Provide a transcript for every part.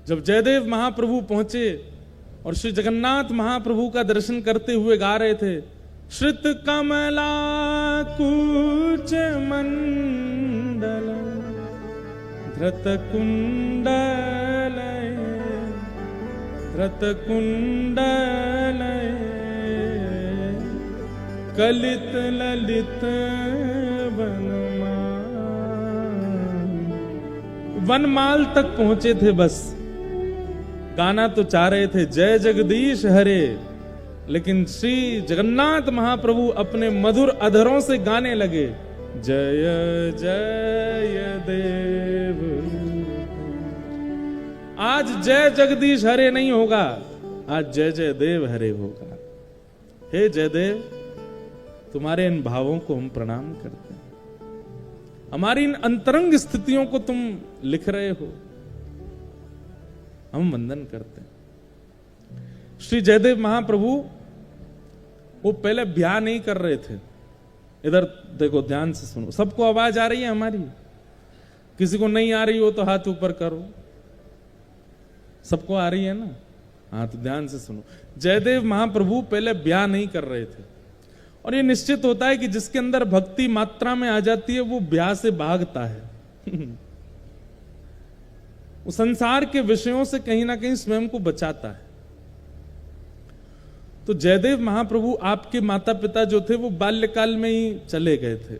जब जयदेव महाप्रभु पहुंचे और श्री जगन्नाथ महाप्रभु का दर्शन करते हुए गा रहे थे, श्रित कमला कूच मंडल धृत कुंडल कलित ललित वनमाल तक पहुंचे थे। बस गाना तो चाह रहे थे जय जगदीश हरे, लेकिन श्री जगन्नाथ महाप्रभु अपने मधुर अधरों से गाने लगे जय जय देव। आज जय जगदीश हरे नहीं होगा, आज जय जय देव हरे होगा। हे जयदेव, तुम्हारे इन भावों को हम प्रणाम करते हैं, हमारी इन अंतरंग स्थितियों को तुम लिख रहे हो, हम वंदन करते हैं। श्री जयदेव महाप्रभु वो पहले ब्याह नहीं कर रहे थे। इधर देखो, ध्यान से सुनो, सबको आवाज आ रही है हमारी? किसी को नहीं आ रही हो तो हाथ ऊपर करो। सबको आ रही है ना? हाँ, तो ध्यान से सुनो। जयदेव महाप्रभु पहले ब्याह नहीं कर रहे थे, और ये निश्चित होता है कि जिसके अंदर भक्ति मात्रा में आ जाती है वो ब्याह से भागता है। वो संसार के विषयों से कहीं ना कहीं स्वयं को बचाता है। तो जयदेव महाप्रभु, आपके माता पिता जो थे वो बाल्यकाल में ही चले गए थे।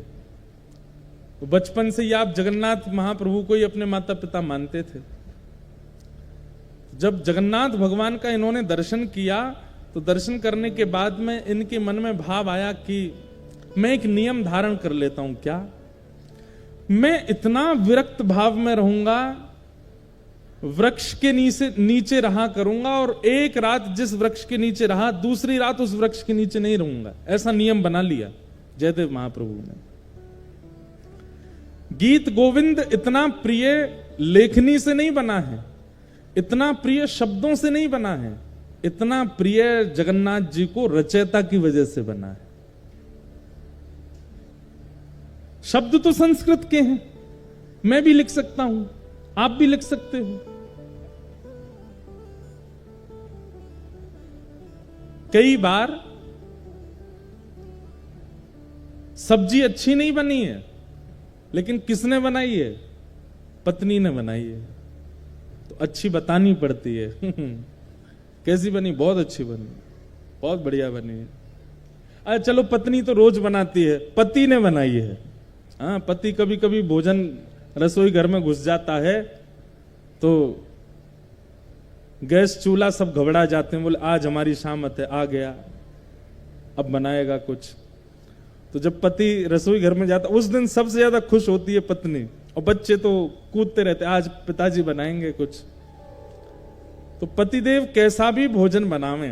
तो बचपन से ही आप जगन्नाथ महाप्रभु को ही अपने माता पिता मानते थे। जब जगन्नाथ भगवान का इन्होंने दर्शन किया, तो दर्शन करने के बाद में इनके मन में भाव आया कि मैं एक नियम धारण कर लेता हूं। क्या? मैं इतना विरक्त भाव में रहूंगा, वृक्ष के नीचे रहा करूंगा, और एक रात जिस वृक्ष के नीचे रहा, दूसरी रात उस वृक्ष के नीचे नहीं रहूंगा। ऐसा नियम बना लिया जयदेव महाप्रभु ने। गीत गोविंद इतना प्रिय लेखनी से नहीं बना है, इतना प्रिय शब्दों से नहीं बना है, इतना प्रिय जगन्नाथ जी को रचयिता की वजह से बना है। शब्द तो संस्कृत के हैं, मैं भी लिख सकता हूं, आप भी लिख सकते हो। कई बार सब्जी अच्छी नहीं बनी है, लेकिन किसने बनाई है? पत्नी ने बनाई है, तो अच्छी बतानी पड़ती है। कैसी बनी? बहुत अच्छी बनी, बहुत बढ़िया बनी है। अरे चलो, पत्नी तो रोज बनाती है, पति ने बनाई है। हाँ, पति कभी कभी भोजन रसोई घर में घुस जाता है तो गैस चूल्हा सब घबरा जाते हैं, बोले आज हमारी शामत है, आ गया, अब बनाएगा कुछ। तो जब पति रसोई घर में जाता, उस दिन सबसे ज्यादा खुश होती है पत्नी, और बच्चे तो कूदते रहते, आज पिताजी बनाएंगे कुछ। तो पतिदेव कैसा भी भोजन बनावे,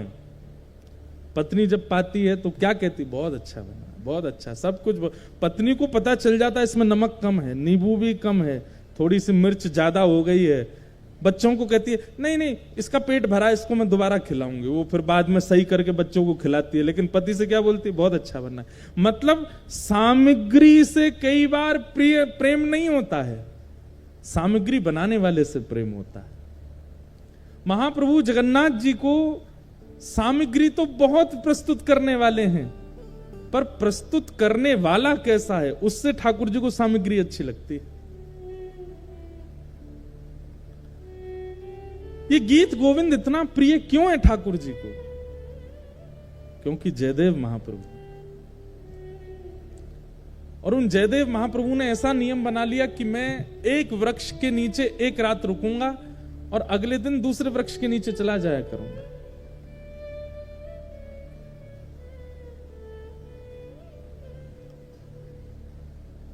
पत्नी जब पाती है तो क्या कहती? बहुत अच्छा बना, बहुत अच्छा, सब कुछ। पत्नी को पता चल जाता है इसमें नमक कम है, नींबू भी कम है, थोड़ी सी मिर्च ज्यादा हो गई है। बच्चों को कहती है नहीं नहीं, इसका पेट भरा, इसको मैं दोबारा खिलाऊंगी। वो फिर बाद में सही करके बच्चों को खिलाती है, लेकिन पति से क्या बोलती है? बहुत अच्छा बना है। मतलब सामग्री से कई बार प्रेम नहीं होता है, सामग्री बनाने वाले से प्रेम होता है। महाप्रभु जगन्नाथ जी को सामग्री तो बहुत प्रस्तुत करने वाले हैं, पर प्रस्तुत करने वाला कैसा है, उससे ठाकुर जी को सामग्री अच्छी लगती है। ये गीत गोविंद इतना प्रिय क्यों है ठाकुर जी को? क्योंकि जयदेव महाप्रभु, और उन जयदेव महाप्रभु ने ऐसा नियम बना लिया कि मैं एक वृक्ष के नीचे एक रात रुकूंगा और अगले दिन दूसरे वृक्ष के नीचे चला जाया करूंगा।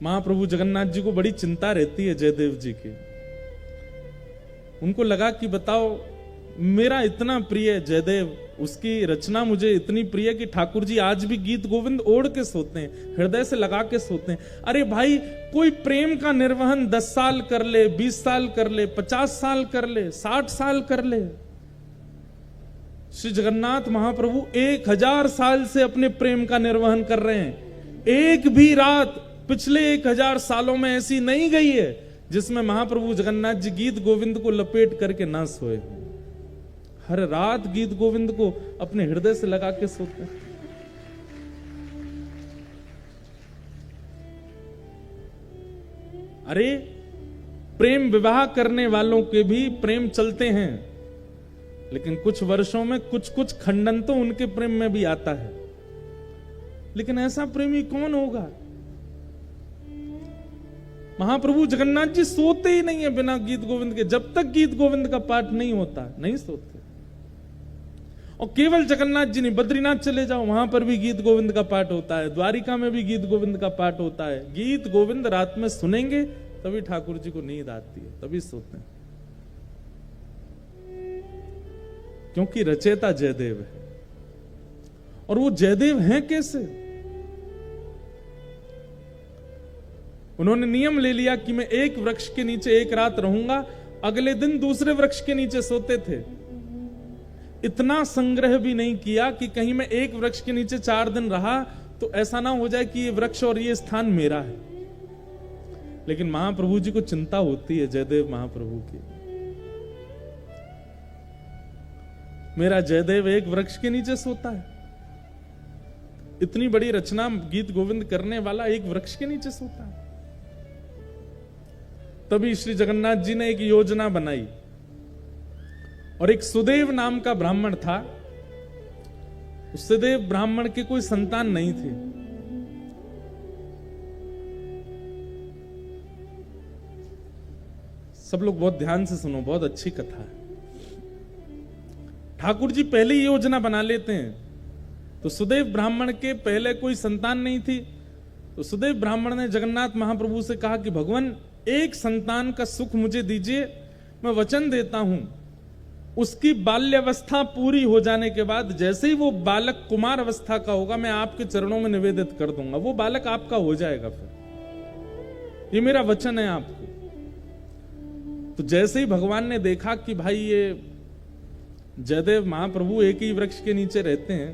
महाप्रभु जगन्नाथ जी को बड़ी चिंता रहती है जयदेव जी की। उनको लगा कि बताओ, मेरा इतना प्रिय जयदेव, उसकी रचना मुझे इतनी प्रिय कि ठाकुर जी आज भी गीत गोविंद ओढ़ के सोते हैं, हृदय से लगा के सोते हैं। अरे भाई, कोई प्रेम का निर्वहन 10 साल कर ले, 20 साल कर ले, 50 साल कर ले, 60 साल कर ले। श्री जगन्नाथ महाप्रभु 1000 साल से अपने प्रेम का निर्वहन कर रहे हैं। एक भी रात पिछले 1000 सालों में ऐसी नहीं गई है जिसमें महाप्रभु जगन्नाथ जी गीत गोविंद को लपेट करके ना सोए हों। हर रात गीत गोविंद को अपने हृदय से लगा के सोते हैं। अरे प्रेम विवाह करने वालों के भी प्रेम चलते हैं, लेकिन कुछ वर्षों में कुछ कुछ खंडन तो उनके प्रेम में भी आता है। लेकिन ऐसा प्रेमी कौन होगा? महाप्रभु जगन्नाथ जी सोते ही नहीं है बिना गीत गोविंद के। जब तक गीत गोविंद का पाठ नहीं होता नहीं सोते। और केवल जगन्नाथ जी नहीं, बद्रीनाथ चले जाओ, वहां पर भी गीत गोविंद का पाठ होता है, द्वारिका में भी गीत गोविंद का पाठ होता है। गीत गोविंद रात में सुनेंगे तभी ठाकुर जी को नींद आती है, तभी सोते हैं। क्योंकि रचयिता जयदेव है। और वो जयदेव हैं कैसे? उन्होंने नियम ले लिया कि मैं एक वृक्ष के नीचे एक रात रहूंगा, अगले दिन दूसरे वृक्ष के नीचे सोते थे। इतना संग्रह भी नहीं किया कि कहीं मैं एक वृक्ष के नीचे 4 दिन रहा तो ऐसा ना हो जाए कि ये वृक्ष और ये स्थान मेरा है। लेकिन महाप्रभु जी को चिंता होती है, जयदेव महाप्रभु की। मेरा जयदेव एक वृक्ष के नीचे सोता है। इतनी बड़ी रचना गीत गोविंद करने वाला एक वृक्ष के नीचे सोता है। तभी श्री जगन्नाथ जी ने एक योजना बनाई। और एक सुदेव नाम का ब्राह्मण था। उस सुदेव ब्राह्मण के कोई संतान नहीं थी। सब लोग बहुत ध्यान से सुनो, बहुत अच्छी कथा है। ठाकुर जी पहले ही योजना बना लेते हैं। तो सुदेव ब्राह्मण के पहले कोई संतान नहीं थी। तो सुदेव ब्राह्मण ने जगन्नाथ महाप्रभु से कहा कि भगवान एक संतान का सुख मुझे दीजिए, मैं वचन देता हूं उसकी बाल्यावस्था पूरी हो जाने के बाद जैसे ही वो बालक कुमार अवस्था का होगा मैं आपके चरणों में निवेदित कर दूंगा, वो बालक आपका हो जाएगा। फिर ये मेरा वचन है आपको। तो जैसे ही भगवान ने देखा कि भाई ये जयदेव महाप्रभु एक ही वृक्ष के नीचे रहते हैं,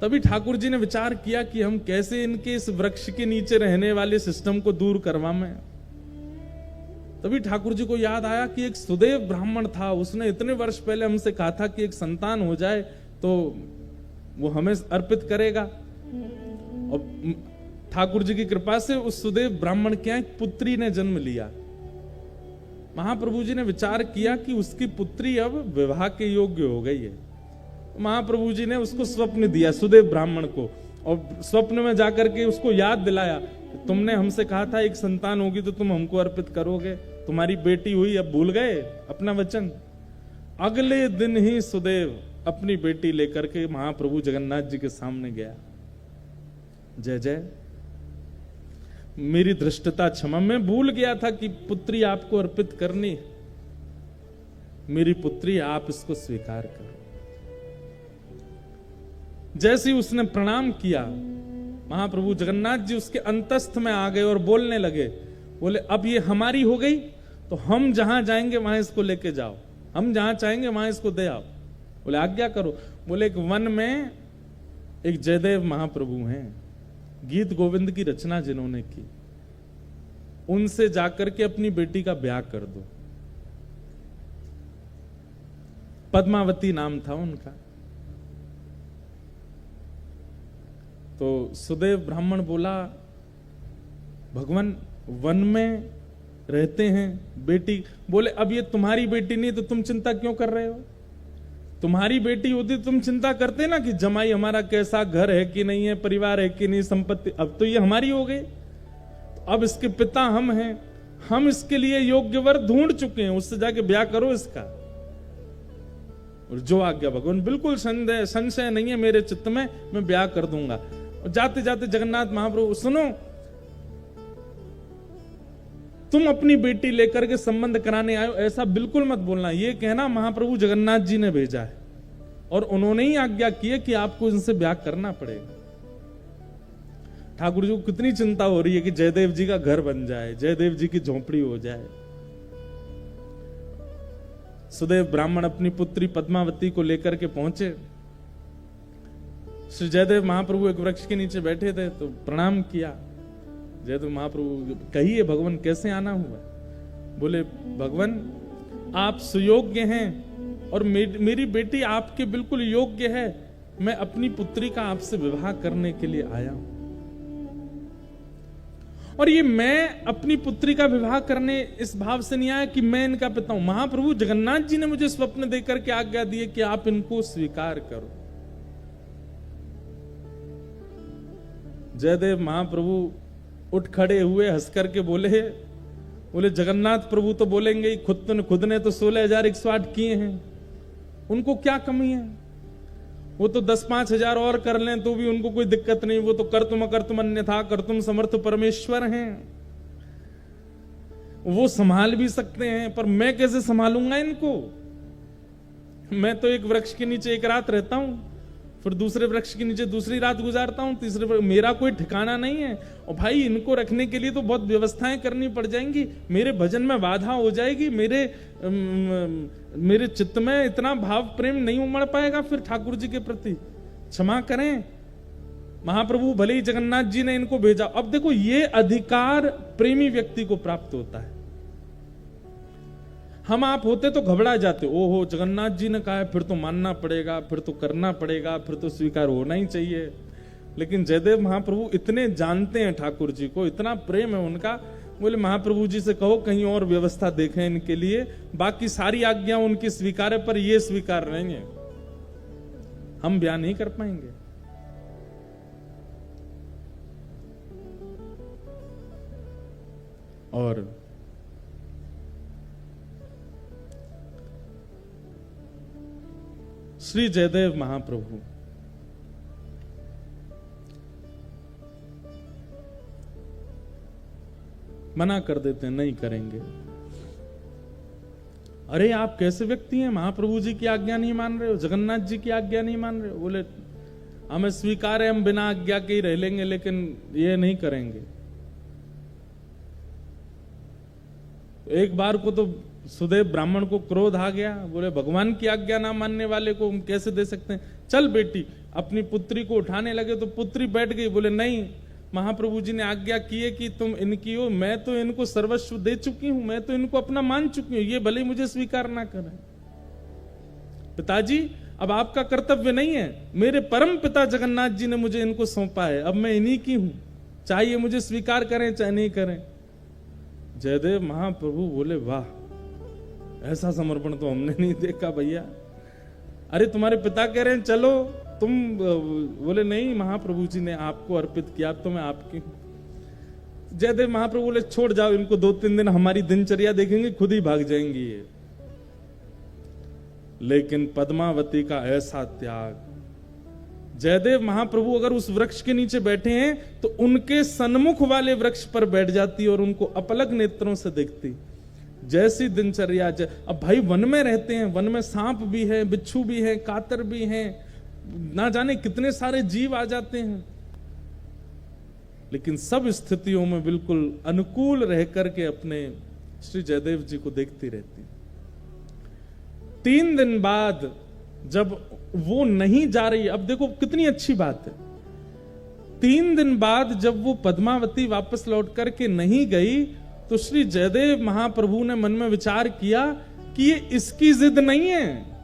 तभी ठाकुर जी ने विचार किया कि हम कैसे इनके इस वृक्ष के नीचे रहने वाले सिस्टम को दूर करवाएं। तभी ठाकुर जी को याद आया कि एक सुदेव ब्राह्मण था, उसने इतने वर्ष पहले हमसे कहा था कि एक संतान हो जाए तो वो हमें अर्पित करेगा। और ठाकुर जी की कृपा से उस सुदेव ब्राह्मण के एक पुत्री ने जन्म लिया। महाप्रभु जी ने विचार किया कि उसकी पुत्री अब विवाह के योग्य हो गई है। महाप्रभु जी ने उसको स्वप्न दिया सुदेव ब्राह्मण को, और स्वप्न में जाकर के उसको याद दिलाया, तुमने हमसे कहा था एक संतान होगी तो तुम हमको अर्पित करोगे, तुम्हारी बेटी हुई, अब भूल गए अपना वचन। अगले दिन ही सुदेव अपनी बेटी लेकर के महाप्रभु जगन्नाथ जी के सामने गया। जय जय, मेरी धृष्टता क्षमा, मैं भूल गया था कि पुत्री आपको अर्पित करनी। मेरी पुत्री, आप इसको स्वीकार करो। जैसे ही उसने प्रणाम किया, महाप्रभु जगन्नाथ जी उसके अंतस्थ में आ गए और बोलने लगे। बोले अब ये हमारी हो गई तो हम जहां जाएंगे वहां इसको लेके जाओ, हम जहां चाहेंगे वहां इसको दे आओ। बोले आज्ञा करो। बोले एक वन में एक जयदेव महाप्रभु हैं, गीत गोविंद की रचना जिन्होंने की, उनसे जाकर के अपनी बेटी का ब्याह कर दो। पद्मावती नाम था उनका। तो सुदेव ब्राह्मण बोला, भगवान वन में रहते हैं, बेटी। बोले अब ये तुम्हारी बेटी नहीं तो तुम चिंता क्यों कर रहे हो? तुम्हारी बेटी होती तुम चिंता करते ना कि जमाई हमारा कैसा, घर है कि नहीं है, परिवार है कि नहीं, संपत्ति। अब तो ये हमारी हो गई, तो अब इसके पिता हम हैं, हम इसके लिए योग्य वर ढूंढ चुके हैं, उससे जाके ब्याह करो इसका। और जो आज्ञा भगवान, बिल्कुल संशय नहीं है मेरे चित्त में, मैं ब्याह कर दूंगा। और जाते जाते जगन्नाथ महाप्रभु, सुनो, तुम अपनी बेटी लेकर के संबंध कराने आए हो, ऐसा बिल्कुल मत बोलना। ये कहना महाप्रभु जगन्नाथ जी ने भेजा है और उन्होंने ही आज्ञा की है कि आपको इनसे ब्याह करना पड़ेगा। ठाकुर जी को कितनी चिंता हो रही है कि जयदेव जी का घर बन जाए, जयदेव जी की झोंपड़ी हो जाए। सुदेव ब्राह्मण अपनी पुत्री पद्मावती को लेकर के पहुंचे। श्री जयदेव महाप्रभु एक वृक्ष के नीचे बैठे थे तो प्रणाम किया। जयदेव महाप्रभु कहिए भगवान कैसे आना हुआ? बोले भगवान आप सुयोग्य हैं और मेरी बेटी आपके बिल्कुल योग्य है, मैं अपनी पुत्री का आपसे विवाह करने के लिए आया हूं। और ये मैं अपनी पुत्री का विवाह करने इस भाव से नहीं आया कि मैं इनका पिता हूं। महाप्रभु जगन्नाथ जी ने मुझे स्वप्न देकर के आज्ञा दी कि आप इनको स्वीकार करो। जयदेव महाप्रभु उठ खड़े हुए, हंस करके बोले जगन्नाथ प्रभु तो बोलेंगे ही, खुद ने तो 16,108 किए हैं, उनको क्या कमी है? वो तो 10-5 हजार और कर लें तो भी उनको कोई दिक्कत नहीं, वो तो कर्तुम अन्यथा कर्तुम समर्थ परमेश्वर हैं, वो संभाल भी सकते हैं। पर मैं कैसे संभालूंगा इनको? मैं तो एक वृक्ष के नीचे एक रात रहता हूं, फिर दूसरे वृक्ष के नीचे दूसरी रात गुजारता हूं, तीसरे मेरा कोई ठिकाना नहीं है। और भाई इनको रखने के लिए तो बहुत व्यवस्थाएं करनी पड़ जाएंगी, मेरे भजन में बाधा हो जाएगी, मेरे चित्त में इतना भाव प्रेम नहीं उमड़ पाएगा फिर ठाकुर जी के प्रति। क्षमा करें महाप्रभु, भले ही जगन्नाथ जी ने इनको भेजा। अब देखो ये अधिकार प्रेमी व्यक्ति को प्राप्त होता है। हम आप होते तो घबरा जाते, ओहो जगन्नाथ जी ने कहा है फिर तो मानना पड़ेगा, फिर तो करना पड़ेगा, फिर तो स्वीकार होना ही चाहिए। लेकिन जयदेव महाप्रभु इतने जानते हैं ठाकुर जी को, इतना प्रेम है उनका, बोले महाप्रभु जी से कहो कहीं और व्यवस्था देखें इनके लिए, बाकी सारी आज्ञा उनकी स्वीकार है पर ये स्वीकार नहीं है, हम बयान नहीं कर पाएंगे। और श्री जयदेव महाप्रभु मना कर देते हैं, नहीं करेंगे। अरे आप कैसे व्यक्ति हैं, महाप्रभु जी की आज्ञा नहीं मान रहे हो, जगन्नाथ जी की आज्ञा नहीं मान रहे हो? बोले हमें स्वीकार है, हम बिना आज्ञा के ही रह लेंगे, लेकिन ये नहीं करेंगे। एक बार को तो सुदेव ब्राह्मण को क्रोध आ गया, बोले भगवान की आज्ञा ना मानने वाले को हम कैसे दे सकते हैं, चल बेटी। अपनी पुत्री को उठाने लगे तो पुत्री बैठ गई, बोले नहीं महाप्रभु जी ने आज्ञा की है कि तुम इनकी हो, मैं तो इनको सर्वस्व दे चुकी हूं, मैं तो इनको अपना मान चुकी हूं, ये भले ही मुझे स्वीकार ना करें। पिताजी अब आपका कर्तव्य नहीं है, मेरे परम पिता जगन्नाथ जी ने मुझे इनको सौंपा है, अब मैं इन्हीं की हूं, चाहे मुझे स्वीकार करें चाहे नहीं करें। जयदेव महाप्रभु बोले वाह, ऐसा समर्पण तो हमने नहीं देखा भैया। अरे तुम्हारे पिता कह रहे हैं चलो तुम, बोले नहीं महाप्रभु जी ने आपको अर्पित किया, तो मैं आपकी। जयदेव महाप्रभु बोले छोड़ जाओ इनको, 2-3 दिन हमारी दिनचर्या देखेंगे खुद ही भाग जाएंगी ये। लेकिन पद्मावती का ऐसा त्याग, जयदेव महाप्रभु अगर उस वृक्ष के नीचे बैठे हैं तो उनके सन्मुख वाले वृक्ष पर बैठ जाती और उनको अपलक नेत्रों से देखती। जैसी दिनचर्या, अब भाई वन में रहते हैं, वन में सांप भी है, बिच्छू भी है, कातर भी है, ना जाने कितने सारे जीव आ जाते हैं, लेकिन सब स्थितियों में बिल्कुल अनुकूल रह करके अपने श्री जयदेव जी को देखती रहती। 3 दिन बाद जब वो नहीं जा रही, अब देखो कितनी अच्छी बात है, 3 दिन बाद जब वो पद्मावती वापस लौट करके नहीं गई तो श्री जयदेव महाप्रभु ने मन में विचार किया कि ये इसकी जिद नहीं है,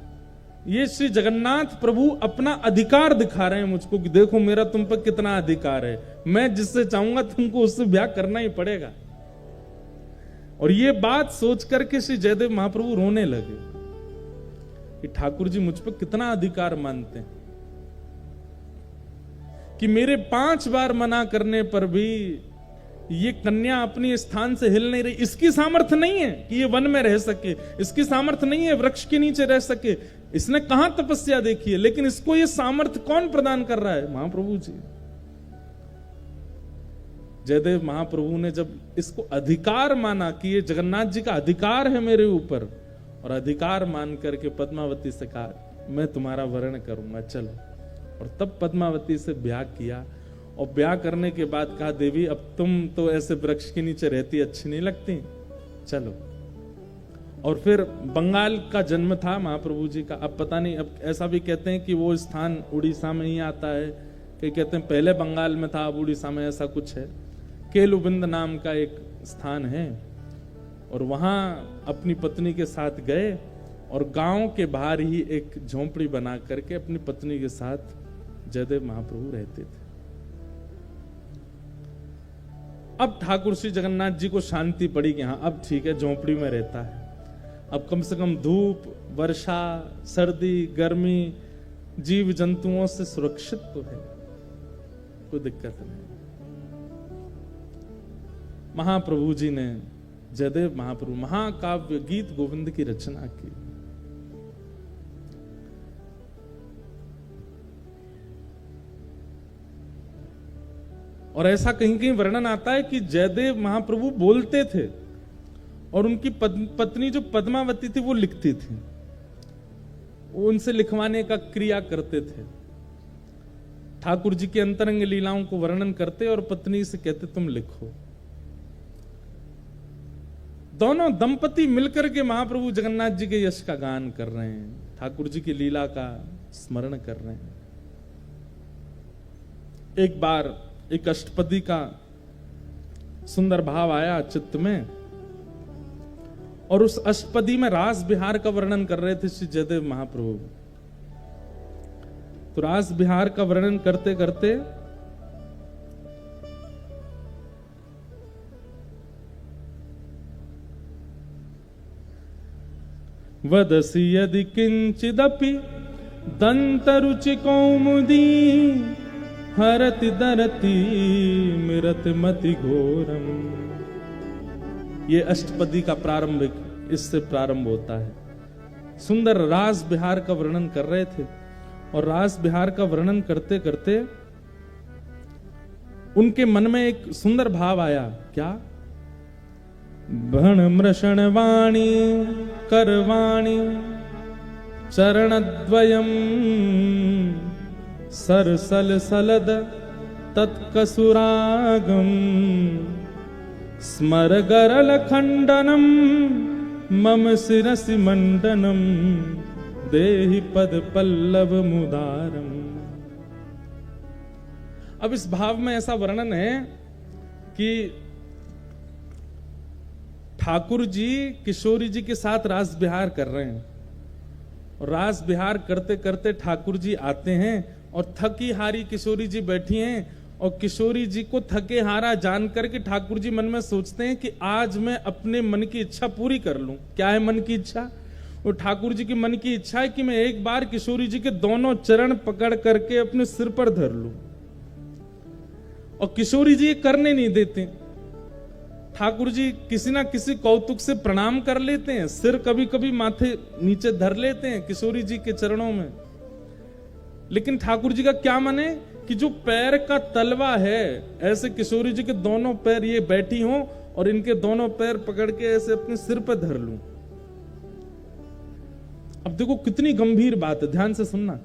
ये श्री जगन्नाथ प्रभु अपना अधिकार दिखा रहे हैं मुझको कि देखो मेरा तुम पर कितना अधिकार है, मैं जिससे चाहूंगा तुमको उससे ब्याह करना ही पड़ेगा। और ये बात सोच करके श्री जयदेव महाप्रभु रोने लगे कि ठाकुर जी मुझ पर कितना अधिकार मानते हैं कि मेरे 5 बार मना करने पर भी ये कन्या अपनी स्थान से हिल नहीं रही। इसकी सामर्थ्य नहीं है कि ये वन में रह सके, इसकी सामर्थ्य नहीं है वृक्ष के नीचे रह सके, इसने कहां तपस्या देखी है, लेकिन इसको ये सामर्थ्य कौन प्रदान कर रहा है? महाप्रभु जी। जयदेव महाप्रभु ने जब इसको अधिकार माना कि ये जगन्नाथ जी का अधिकार है मेरे ऊपर, और अधिकार मान करके पद्मावती से कहा मैं तुम्हारा वर्ण करूंगा, चलो। और तब पद्मावती से ब्याह किया, और ब्याह करने के बाद कहा देवी अब तुम तो ऐसे वृक्ष के नीचे रहती अच्छी नहीं लगती, चलो। और फिर बंगाल का जन्म था महाप्रभु जी का। अब पता नहीं, अब ऐसा भी कहते हैं कि वो स्थान उड़ीसा में ही आता है, कई कहते हैं पहले बंगाल में था अब उड़ीसा में, ऐसा कुछ है। केलुबिंद नाम का एक स्थान है, और वहां अपनी पत्नी के साथ गए और गांव के बाहर ही एक झोंपड़ी बना करके अपनी पत्नी के साथ जयदेव महाप्रभु रहते थे। अब ठाकुर श्री जगन्नाथ जी को शांति पड़ी कि हाँ अब ठीक है, झोंपड़ी में रहता है, अब कम से कम धूप, वर्षा, सर्दी, गर्मी, जीव जंतुओं से सुरक्षित तो है, कोई दिक्कत नहीं। महाप्रभु जी ने, जयदेव महाप्रभु, महाकाव्य गीत गोविंद की रचना की। और ऐसा कहीं कहीं वर्णन आता है कि जयदेव महाप्रभु बोलते थे और उनकी पत्नी जो पद्मावती थी वो लिखती थी, वो उनसे लिखवाने का क्रिया करते थे। ठाकुर जी की अंतरंग लीलाओं को वर्णन करते और पत्नी से कहते तुम लिखो। दोनों दंपति मिलकर के महाप्रभु जगन्नाथ जी के यश का गान कर रहे हैं, ठाकुर जी की लीला का स्मरण कर रहे हैं। एक बार एक अष्टपदी का सुंदर भाव आया चित्त में, और उस अष्टपदी में रास बिहार का वर्णन कर रहे थे श्री जयदेव महाप्रभु। तो रास बिहार का वर्णन करते करते वदसि यदि किंचिदपि दंतरुचि कौमुदी हरति दरति मिरत मति घोरम। ये अष्टपदी का प्रारंभिक इससे प्रारंभ होता है। सुंदर रास बिहार का वर्णन कर रहे थे, और रास बिहार का वर्णन करते करते उनके मन में एक सुंदर भाव आया। क्या? भण मृषण वाणी करवाणी चरणद्वयम सरसल सलद तत्कसुरागम स्मर गरल खंडनम मम शिरसि मंडनम देहि पद पल्लव मुदारम। अब इस भाव में ऐसा वर्णन है कि ठाकुर जी किशोरी जी के साथ रास बिहार कर रहे हैं, और रास बिहार करते करते ठाकुर जी आते हैं और थकी हारी किशोरी जी बैठी हैं, और किशोरी जी को थके हारा जान करके ठाकुर जी मन में सोचते हैं कि आज मैं अपने मन की इच्छा पूरी कर लूं। क्या है मन की इच्छा? और ठाकुर जी की मन की इच्छा है कि मैं एक बार किशोरी जी के दोनों चरण पकड़ करके अपने सिर पर धर लूं, और किशोरी जी ये करने नहीं देते। ठाकुर जी किसी ना किसी कौतुक से प्रणाम कर लेते हैं, सिर कभी कभी माथे नीचे धर लेते हैं किशोरी जी के चरणों में, लेकिन ठाकुर जी का क्या मन है कि जो पैर का तलवा है, ऐसे किशोरी जी के दोनों पैर ये बैठी हों और इनके दोनों पैर पकड़ के ऐसे अपने सिर पर धर लूं। अब देखो कितनी गंभीर बात है, ध्यान से सुनना।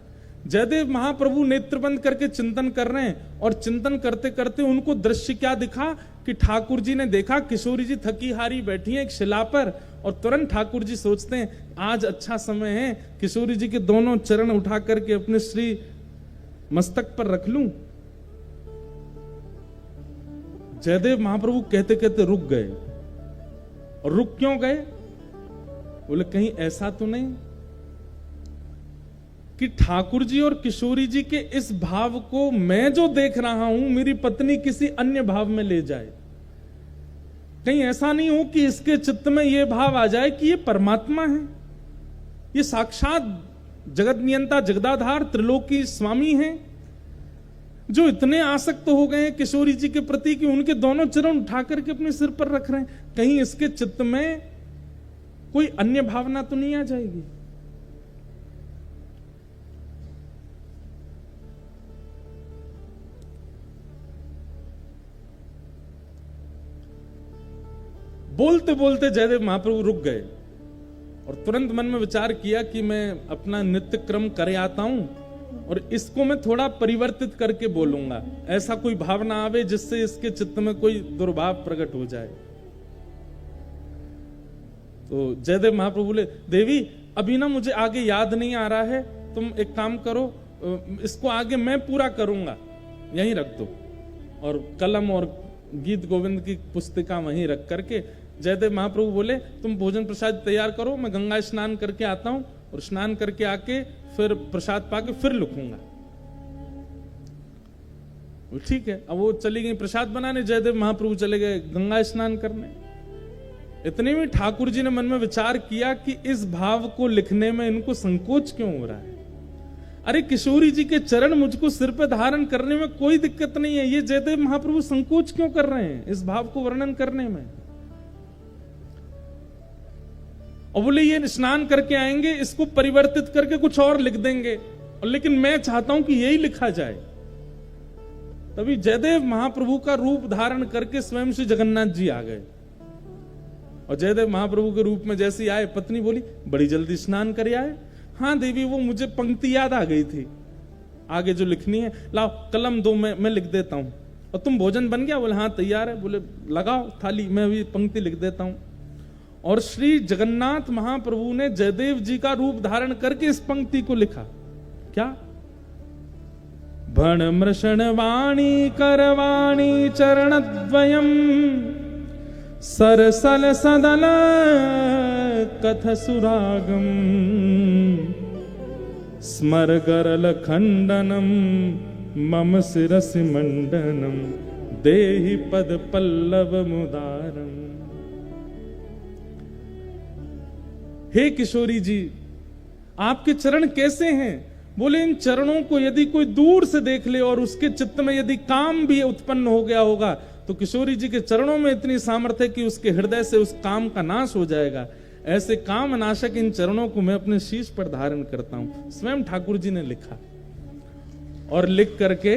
जयदेव महाप्रभु नेत्र बंद करके चिंतन कर रहे हैं, और चिंतन करते करते उनको दृश्य क्या दिखा कि ठाकुर जी ने देखा किशोरी जी थकी हारी बैठी है एक शिला पर, और तुरंत ठाकुर जी सोचते हैं आज अच्छा समय है, किशोरी जी के दोनों चरण उठा करके अपने श्री मस्तक पर रख लूं। जयदेव महाप्रभु कहते कहते रुक गए। और रुक क्यों गए? बोले कहीं ऐसा तो नहीं कि ठाकुर जी और किशोरी जी के इस भाव को मैं जो देख रहा हूं मेरी पत्नी किसी अन्य भाव में ले जाए। कहीं ऐसा नहीं हो कि इसके चित्त में यह भाव आ जाए कि ये परमात्मा है, ये साक्षात जगत नियंता जगदाधार त्रिलोकी स्वामी हैं, जो इतने आसक्त हो गए हैं किशोरी जी के प्रति कि उनके दोनों चरण उठा करके अपने सिर पर रख रहे हैं। कहीं इसके चित्त में कोई अन्य भावना तो नहीं आ जाएगी? बोलते बोलते जयदेव महाप्रभु रुक गए और तुरंत मन में विचार किया कि मैं अपना नित्य क्रम करे आता हूं, और इसको मैं थोड़ा परिवर्तित करके बोलूंगा, ऐसा कोई भावना आवे जिससे इसके चित्त में कोई दुर्भाव प्रकट हो जाए। तो जयदेव महाप्रभु बोले, देवी अभी ना मुझे आगे याद नहीं आ रहा है, तुम एक काम करो, इसको आगे मैं पूरा करूंगा, यहीं रख दो। और कलम और गीत गोविंद की पुस्तिका वहीं रख करके जयदेव महाप्रभु बोले तुम भोजन प्रसाद तैयार करो, मैं गंगा स्नान करके आता हूं और स्नान करके आके फिर प्रसाद पाके फिर लिखूंगा। ठीक है। अब वो चली गई प्रसाद बनाने, जयदेव महाप्रभु चले गए गंगा स्नान करने। इतने में ठाकुर जी ने मन में विचार किया कि इस भाव को लिखने में इनको संकोच क्यों हो रहा है। अरे किशोरी जी के चरण मुझको सिर पे धारण करने में कोई दिक्कत नहीं है, ये जयदेव महाप्रभु संकोच क्यों कर रहे हैं इस भाव को वर्णन करने में। और बोले ये स्नान करके आएंगे, इसको परिवर्तित करके कुछ और लिख देंगे, और लेकिन मैं चाहता हूं कि यही लिखा जाए। तभी जयदेव महाप्रभु का रूप धारण करके स्वयं श्री जगन्नाथ जी आ गए। और जयदेव महाप्रभु के रूप में जैसे आए, पत्नी बोली बड़ी जल्दी स्नान कर आए। हाँ देवी, वो मुझे पंक्ति याद आ गई थी, आगे जो लिखनी है, लाओ कलम दो, मैं लिख देता हूं। और तुम भोजन बन गया? बोले हाँ तैयार है। बोले लगाओ थाली, मैं भी पंक्ति लिख देता हूं। और श्री जगन्नाथ महाप्रभु ने जयदेव जी का रूप धारण करके इस पंक्ति को लिखा। क्या? भण मृषण वाणी करवाणी चरणद्वयम् सरसल सदल कथ सुरागम स्मर गरल खंडनम मम शिरसि मंडनम देहि पद पल्लव मुदारम। हे किशोरी जी, आपके चरण कैसे हैं? बोले इन चरणों को यदि कोई दूर से देख ले और उसके चित्त में यदि काम भी उत्पन्न हो गया होगा तो किशोरी जी के चरणों में इतनी सामर्थ्य है कि उसके हृदय से उस काम का नाश हो जाएगा। ऐसे काम नाशक इन चरणों को मैं अपने शीश पर धारण करता हूं। स्वयं ठाकुर जी ने लिखा और लिख करके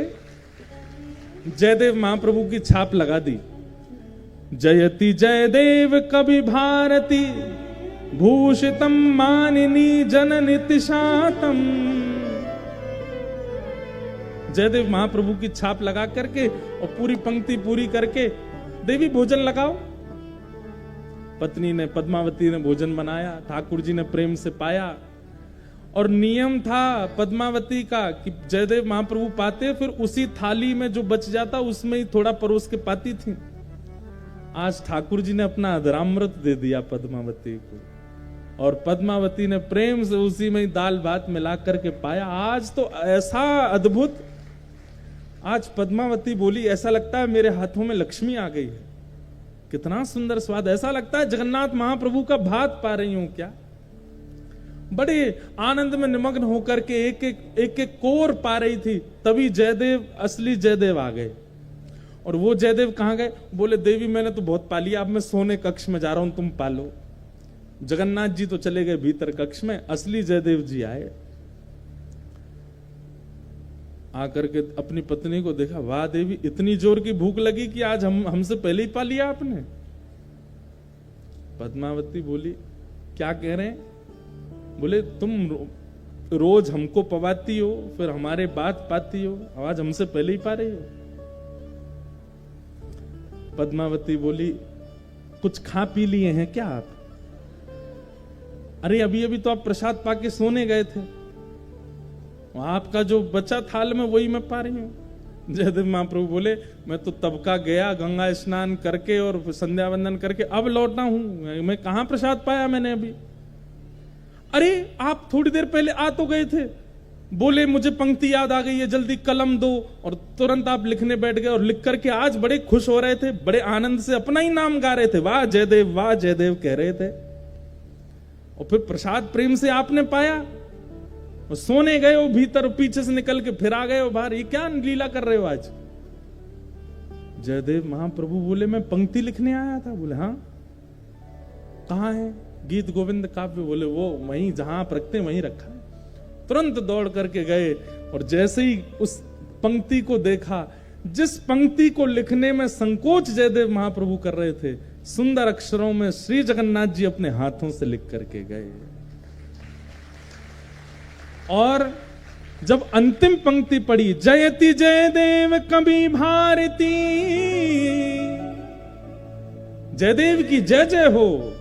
जयदेव महाप्रभु की छाप लगा दी। जयति जयदेव कवि भारती भूषितम मानिनी जननि तिशातम। जयदेव महाप्रभु की छाप लगा करके और पूरी पंक्ति पूरी करके, देवी भोजन लगाओ। पत्नी ने, पद्मावती ने भोजन बनाया, ठाकुर जी ने प्रेम से पाया। और नियम था पद्मावती का कि जयदेव महाप्रभु पाते फिर उसी थाली में जो बच जाता उसमें ही थोड़ा परोस के पाती थी। आज ठाकुर जी ने अपना अधरामृत दे दिया पद्मावती को, और पद्मावती ने प्रेम से उसी में ही दाल भात मिला करके पाया। आज तो ऐसा अद्भुत, आज पद्मावती बोली ऐसा लगता है मेरे हाथों में लक्ष्मी आ गई है। कितना सुंदर स्वाद, ऐसा लगता है जगन्नाथ महाप्रभु का भात पा रही हूं क्या। बड़े आनंद में निमग्न होकर के एक एक कोर पा रही थी। तभी जयदेव, असली जयदेव आ गए। और वो जयदेव कहां गए? बोले देवी मैंने तो बहुत पा लिया, अब मैं सोने कक्ष में जा रहा हूं, तुम पालो। जगन्नाथ जी तो चले गए भीतर कक्ष में, असली जयदेव जी आए। आकर के अपनी पत्नी को देखा, वाह देवी इतनी जोर की भूख लगी कि आज हमसे पहले ही पा लिया आपने। पद्मावती बोली क्या कह रहे हैं? बोले तुम रोज हमको पवाती हो, फिर हमारे बात पाती हो, आज हमसे पहले ही पा रही हो। पद्मावती बोली कुछ खा पी लिए हैं क्या आप? अरे अभी अभी तो आप प्रसाद पाके सोने गए थे, आपका जो बचा थाल में वही मैं पा रही हूं। जयदेव महाप्रभु बोले मैं तो तब का गया गंगा स्नान करके और संध्या वंदन करके अब लौटा हूं, मैं कहां प्रसाद पाया मैंने अभी। अरे आप थोड़ी देर पहले आ तो गए थे, बोले मुझे पंक्ति याद आ गई है, जल्दी कलम दो, और तुरंत आप लिखने बैठ गए और लिख करके आज बड़े खुश हो रहे थे, बड़े आनंद से अपना ही नाम गा रहे थे, वाह जयदेव कह रहे थे। और फिर प्रसाद प्रेम से आपने पाया और सोने गए हो भीतर, पीछे से निकल के फिर आ गए हो बाहर, ये क्या लीला कर रहे हो आज? जयदेव महाप्रभु बोले मैं पंक्ति लिखने आया था। बोले हाँ कहां है? गीत गोविंद काव्य। बोले वो वहीं जहां आप रखते वहीं रखा है। तुरंत दौड़ करके गए और जैसे ही उस पंक्ति को देखा, जिस पंक्ति को लिखने में संकोच जयदेव महाप्रभु कर रहे थे, सुंदर अक्षरों में श्री जगन्नाथ जी अपने हाथों से लिख करके गए। और जब अंतिम पंक्ति पढ़ी, जयति जयदेव कवि भारती, जयदेव की जय जय हो,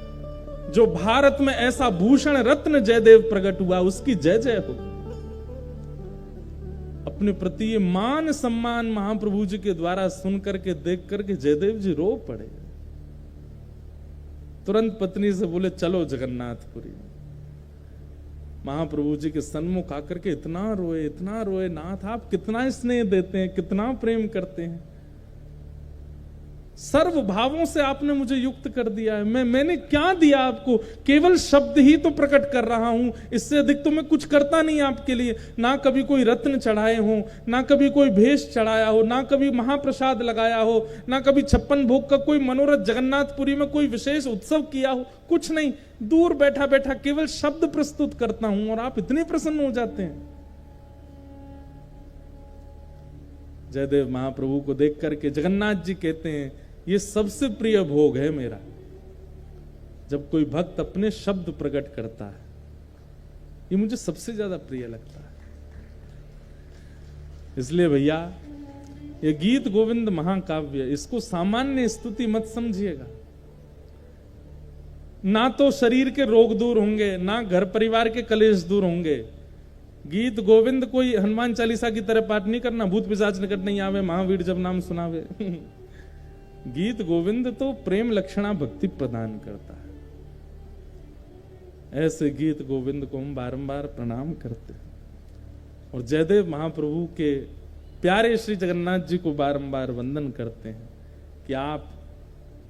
जो भारत में ऐसा भूषण रत्न जयदेव प्रकट हुआ उसकी जय जय हो। अब अपने प्रति ये मान सम्मान महाप्रभु जी के द्वारा सुन करके देख करके जयदेव जी रो पड़े। तुरंत पत्नी से बोले चलो जगन्नाथपुरी। महाप्रभु जी के सन्मुख आकर के इतना रोए, नाथ आप कितना स्नेह देते हैं, कितना प्रेम करते हैं, सर्व भावों से आपने मुझे युक्त कर दिया है। मैंने क्या दिया आपको? केवल शब्द ही तो प्रकट कर रहा हूं, इससे अधिक तो मैं कुछ करता नहीं आपके लिए। ना कभी कोई रत्न चढ़ाए हो, ना कभी कोई भेष चढ़ाया हो, ना कभी महाप्रसाद लगाया हो, ना कभी 56 भोग का कोई मनोरथ जगन्नाथपुरी में कोई विशेष उत्सव किया हो, कुछ नहीं। दूर बैठा बैठा केवल शब्द प्रस्तुत करता हूं और आप इतने प्रसन्न हो जाते हैं। जयदेव महाप्रभु को देख करके जगन्नाथ जी कहते हैं ये सबसे प्रिय भोग है मेरा, जब कोई भक्त अपने शब्द प्रकट करता है, ये मुझे सबसे ज्यादा प्रिय लगता है। इसलिए भैया ये गीत गोविंद महाकाव्य, इसको सामान्य स्तुति मत समझिएगा। ना तो शरीर के रोग दूर होंगे, ना घर परिवार के कलेश दूर होंगे। गीत गोविंद कोई हनुमान चालीसा की तरह पाठ नहीं करना, भूत पिशाच निकट नहीं आवे, महावीर जब नाम सुनावे। गीत गोविंद तो प्रेम लक्षणा भक्ति प्रदान करता है। ऐसे गीत गोविंद को हम बारंबार प्रणाम करते हैं और जयदेव महाप्रभु के प्यारे श्री जगन्नाथ जी को बारंबार वंदन करते हैं कि आप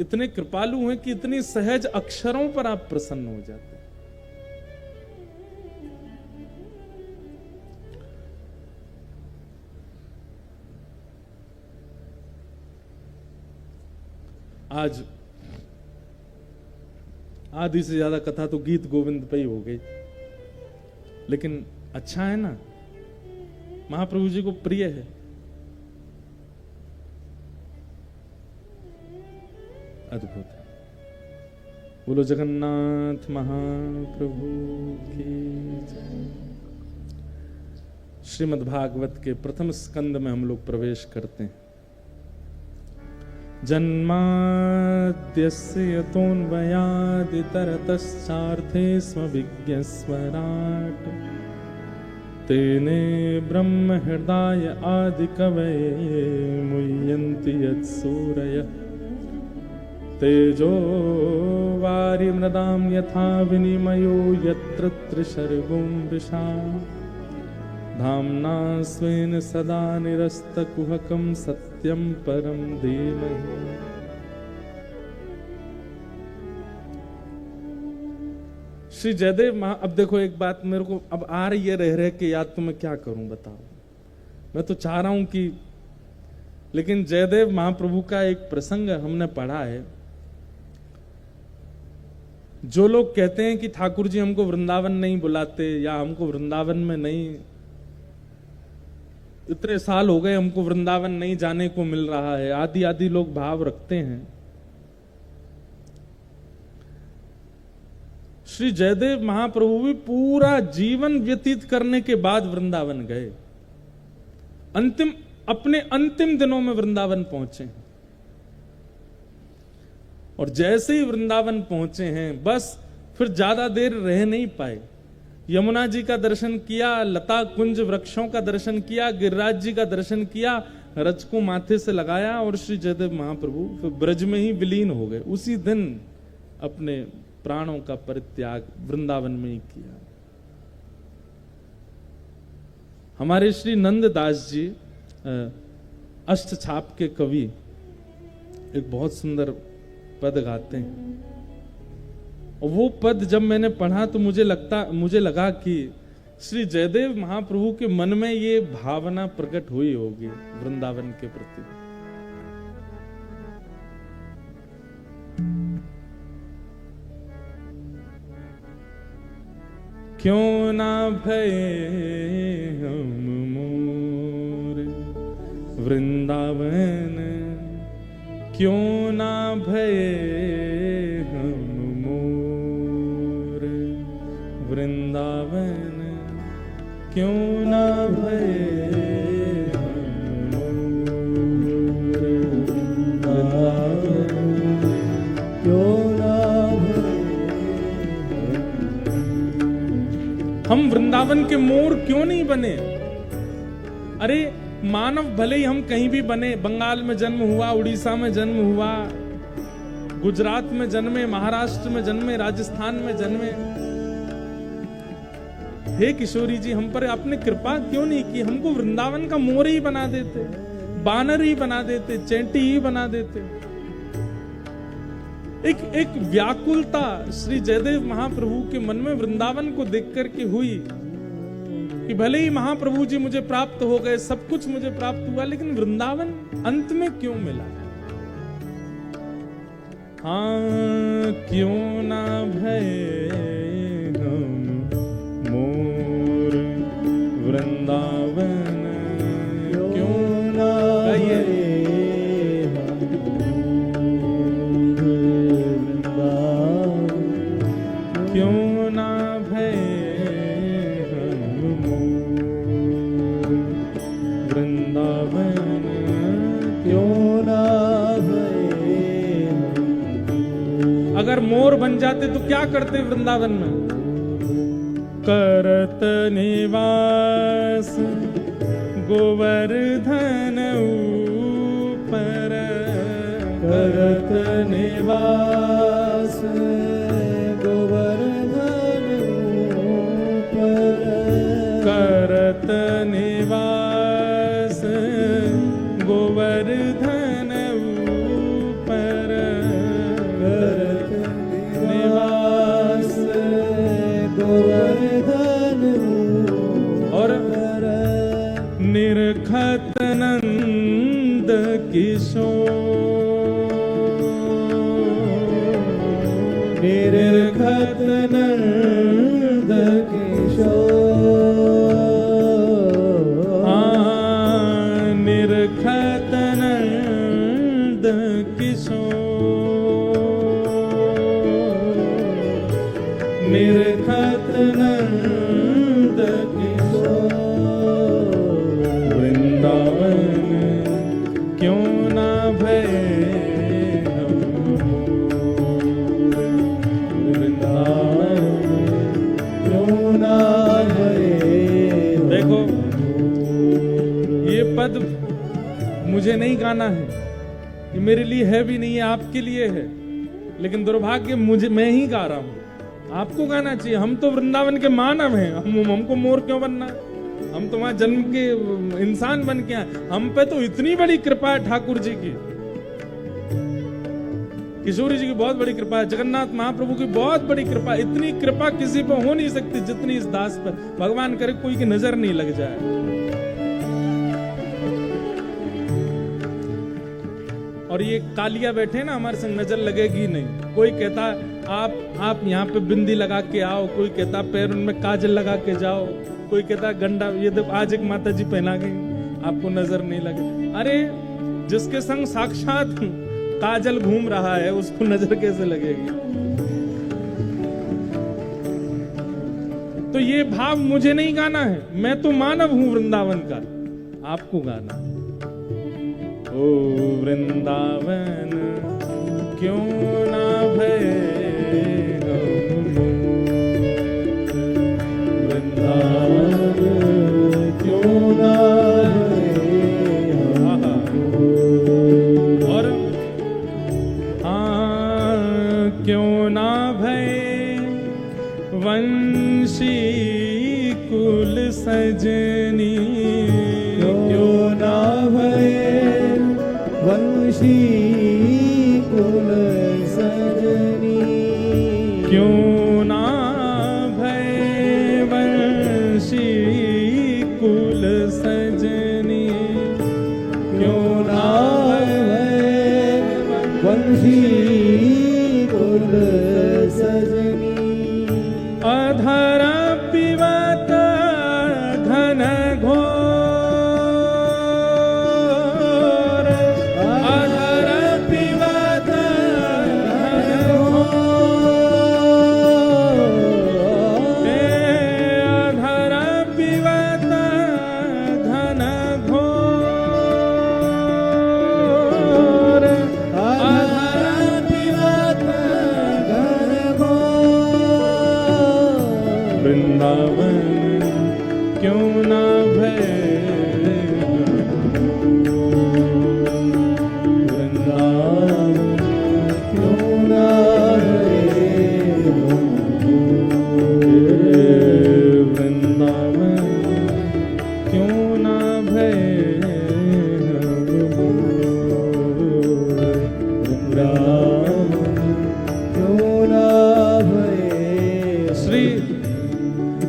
इतने कृपालु हैं कि इतनी सहज अक्षरों पर आप प्रसन्न हो जाते हैं। आज आधी से ज्यादा कथा तो गीत गोविंद पे ही हो गई, लेकिन अच्छा है ना, महाप्रभु जी को प्रिय है। अद्भुत है। बोलो जगन्नाथ महाप्रभु की जय। श्रीमद् भागवत के प्रथम स्कंद में हम लोग प्रवेश करते हैं। जन्माद्यस्य यतोऽन्वयादितरतश्चार्थे स्वविज्ञस्वराट् तेने ब्रह्म हृदय आदिकवये मुह्यन्ति यत्सूरयः तेजो वारिमृदां यथा विनिमयो यत्र त्रिशर्गो मृषा धाम्ना स्वेन सदा निरस्तकुहकं सत्यं परं धीमहि। श्री जयदेव अब देखो एक बात मेरे को अब आ रही है रह के याद, तो मैं क्या करूं बताओ। मैं तो चाह रहा हूं कि, लेकिन जयदेव महाप्रभु का एक प्रसंग हमने पढ़ा है। जो लोग कहते हैं कि ठाकुर जी हमको वृंदावन नहीं बुलाते या हमको वृंदावन में नहीं, इतने साल हो गए हमको वृंदावन नहीं जाने को मिल रहा है, आदि आदि लोग भाव रखते हैं। श्री जयदेव महाप्रभु भी पूरा जीवन व्यतीत करने के बाद वृंदावन गए, अपने अंतिम दिनों में वृंदावन पहुंचे और जैसे ही वृंदावन पहुंचे हैं बस फिर ज्यादा देर रह नहीं पाए। यमुना जी का दर्शन किया, लता कुंज वृक्षों का दर्शन किया, गिरिराज जी का दर्शन किया, रज को माथे से लगाया और श्री जयदेव महाप्रभु फिर ब्रज में ही विलीन हो गए। उसी दिन अपने प्राणों का परित्याग वृंदावन में ही किया। हमारे श्री नंददास जी अष्टछाप के कवि एक बहुत सुंदर पद गाते हैं और वो पद जब मैंने पढ़ा तो मुझे लगा कि श्री जयदेव महाप्रभु के मन में ये भावना प्रकट हुई होगी वृंदावन के प्रति। क्यों ना भये हम मोर वृंदावन, क्यों ना भये हम मोर वृंदावन, क्यों ना भये हम मोर वृंदावन, क्यों ना हम वृंदावन के मोर क्यों नहीं बने? अरे मानव भले ही हम कहीं भी बने, बंगाल में जन्म हुआ, उड़ीसा में जन्म हुआ, गुजरात में जन्मे, महाराष्ट्र में जन्मे, राजस्थान में जन्मे, हे किशोरी जी हम पर आपने कृपा क्यों नहीं की? हमको वृंदावन का मोर ही बना देते, बानर ही बना देते, चैंटी ही बना देते। एक व्याकुलता श्री जयदेव महाप्रभु के मन में वृंदावन को देख करके हुई कि भले ही महाप्रभु जी मुझे प्राप्त हो गए, सब कुछ मुझे प्राप्त हुआ, लेकिन वृंदावन अंत में क्यों मिला? हाँ क्यों ना भय हम मोर वृंदावन, क्यों ना भय क्यों ना भय हम मोर वृंदावन, क्यों ना भय। अगर मोर बन जाते तो क्या करते वृंदावन में? करत निवास गोवर्धन ऊपर, करत निवास करत निवास गोवर्धन ऊपर, करत निवास गोवर्धन और निरखत नंद किशोर, निरखत नंद किशोर, निर्खत नंद किशोर, निर्खत नंद किशोर, वृंदावन क्यों ना भय हम मोर, वृंदावन क्यों ना भय। देखो ये पद मुझे नहीं गाना है, ये मेरे लिए है भी नहीं है, आपके लिए है, लेकिन दुर्भाग्य मुझे मैं ही गा रहा हूं, आपको गाना चाहिए। हम तो वृंदावन के मानव हैं, हमको मोर क्यों बनना? हम तो वहां जन्म के इंसान बन के आए। हम पे तो इतनी बड़ी कृपा है ठाकुर जी की, किशोरी जी की बहुत बड़ी कृपा है, जगन्नाथ महाप्रभु की बहुत बड़ी कृपा। इतनी कृपा किसी पर हो नहीं सकती जितनी इस दास पर। भगवान करे कोई की नजर नहीं लग जाए। और ये कालिया बैठे ना हमारे संग, नजर लगेगी नहीं। कोई कहता आप यहाँ पे बिंदी लगा के आओ, कोई कहता पैर उनमें काजल लगा के जाओ, कोई कहता गंडा, ये देखो आज एक माता जी पहना गई, आपको नजर नहीं लगे। अरे जिसके संग साक्षात काजल घूम रहा है उसको नजर कैसे लगेगी? तो ये भाव मुझे नहीं गाना है, मैं तो मानव हूं वृंदावन का, आपको गाना। ओ वृंदावन क्यों ना भय वृंदावन क्यों ना भय। और क्यों ना भय वंशी कुल सजनी, क्यों ना भय वंशी कुल सजनी, क्यों ना भय वंशी कुल सजनी, क्यों ना भय वंशी कुल सजनी। अधर पिबत घन घोर, वृंदावन क्यों ना भय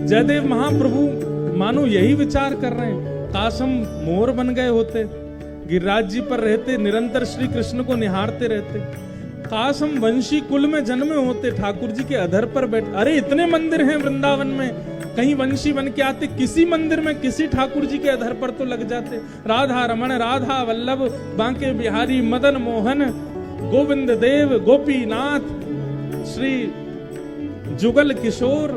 जयदेव महाप्रभु मानो यही विचार कर रहे हैं, काश हम मोर बन गए होते, गिरिराज जी पर रहते, निरंतर श्री कृष्ण को निहारते रहते। काश हम वंशी कुल में जन्मे होते, ठाकुर जी के अधर पर बैठ। अरे इतने मंदिर हैं वृंदावन में, कहीं वंशी बन के आते, किसी मंदिर में किसी ठाकुर जी के अधर पर तो लग जाते। राधा रमण, राधा वल्लभ, बांके बिहारी, मदन मोहन, गोविंद देव, गोपीनाथ, श्री जुगल किशोर,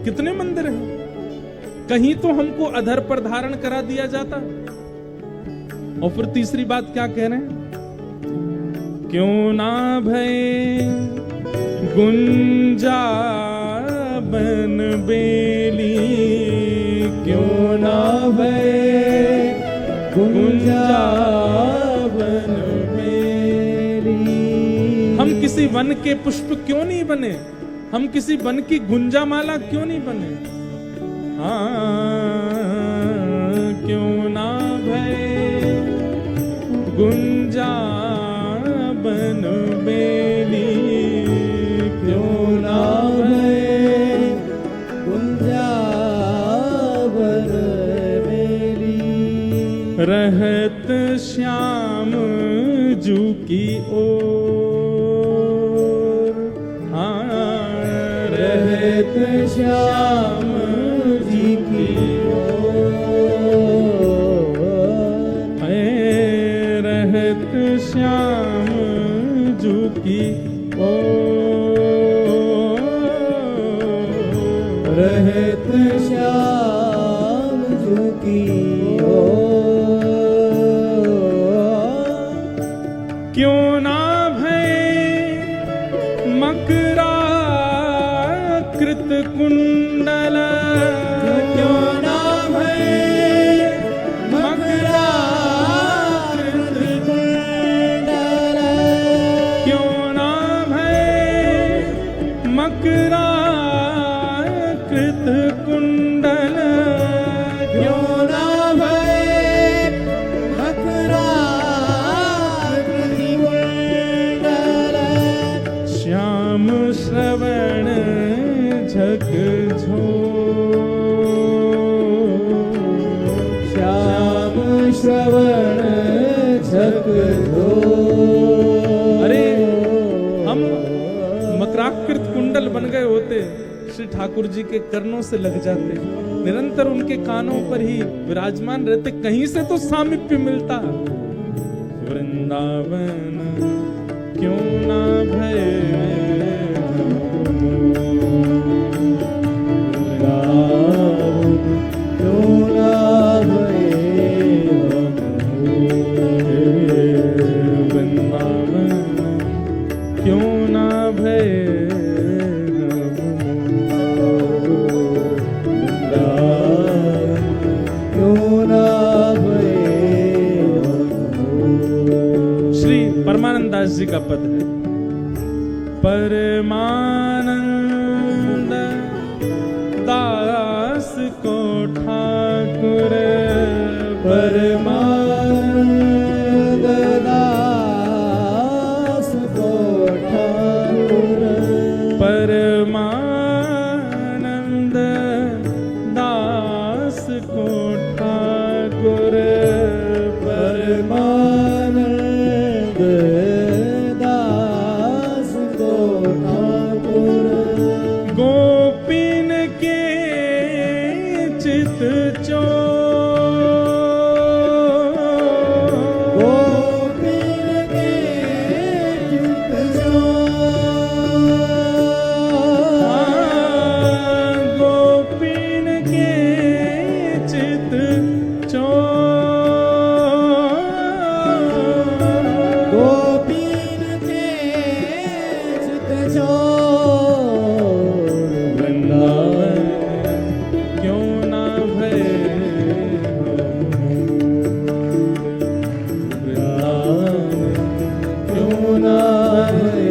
कितने मंदिर हैं। कहीं तो हमको अधर पर धारण करा दिया जाता। और फिर तीसरी बात क्या कह रहे हैं, क्यों ना भय गुंजा बन बेली, क्यों ना भय गुंजा बन बेली। हम किसी वन के पुष्प क्यों नहीं बने, हम किसी वन की गुंजा माला क्यों नहीं बने। क्यों ना भय गुंजा बन बेली, क्यों ना भय गुंजा बन बेली। रहत श्याम जू की ओर, रहत श्याम जी की रहत श्याम जू की रहत श्याम जू की क्यों ना भय मकरा कृत कुंडल, क्यों ना भय मकरा कृत कुंडल, क्यों ना भय मकरा कृत कुंडल, क्यों ना भय मकरा कृत कुंडल। श्याम श्रवण झक झो, श्याम श्रवण झक झो। अरे हम मकराकृत कुंडल बन गए होते, श्री ठाकुर जी के कर्णों से लग जाते, निरंतर उनके कानों पर ही विराजमान रहते, कहीं से तो सामीप्य मिलता। वृंदावन क्यों ना भय परमानंदास जी का पद है। परमानंद दास को ठाकुर, परमानंद दास को ठाकुर, परमानंद दास को ठाकुर, परमानंद दास को ठाकुर। गोपीन के चित चोर, गोपीन के चित चोर, गोपीन के चित चोर, गोपीन के चित चोर। वृंदावन क्यों ना भय, वृंदावन क्यों ना भय,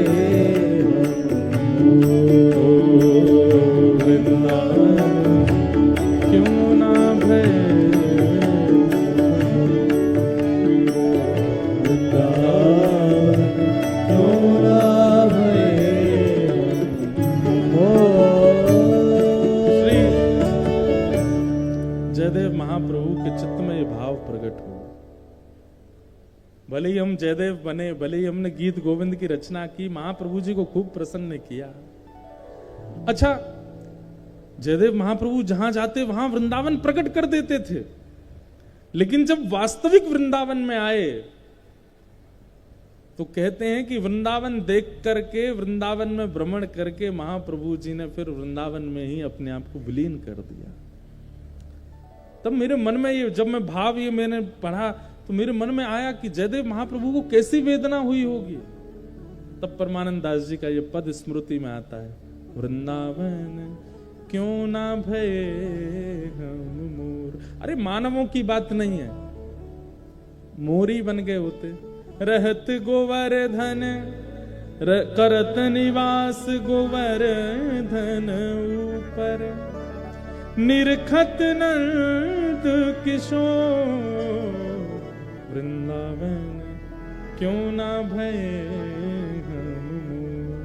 वृंदावन क्यों ना भय, उनके चित्त में ये भाव प्रकट हुआ। भले ही हम जयदेव बने, भले ही हमने गीत गोविंद की रचना की, महाप्रभु जी को खूब प्रसन्न किया। अच्छा, जयदेव महाप्रभु जहां जाते वहां वृंदावन प्रकट कर देते थे, लेकिन जब वास्तविक वृंदावन में आए तो कहते हैं कि वृंदावन देख करके, वृंदावन में भ्रमण करके महाप्रभु जी ने फिर वृंदावन में ही अपने आप को विलीन कर दिया। तब मेरे मन में ये, जब मैं भाव ये मैंने पढ़ा तो मेरे मन में आया कि जयदेव महाप्रभु को कैसी वेदना हुई होगी। तब परमानंद दास जी का ये पद स्मृति में आता है, वृंदावन क्यों ना भये हम मोर। अरे मानवों की बात नहीं है, मोरी बन गए होते। रहत गोवर्धन करत निवास गोवर्धन ऊपर, निरखत नंद किशोर, वृंदावन क्यों ना भये हम मोर।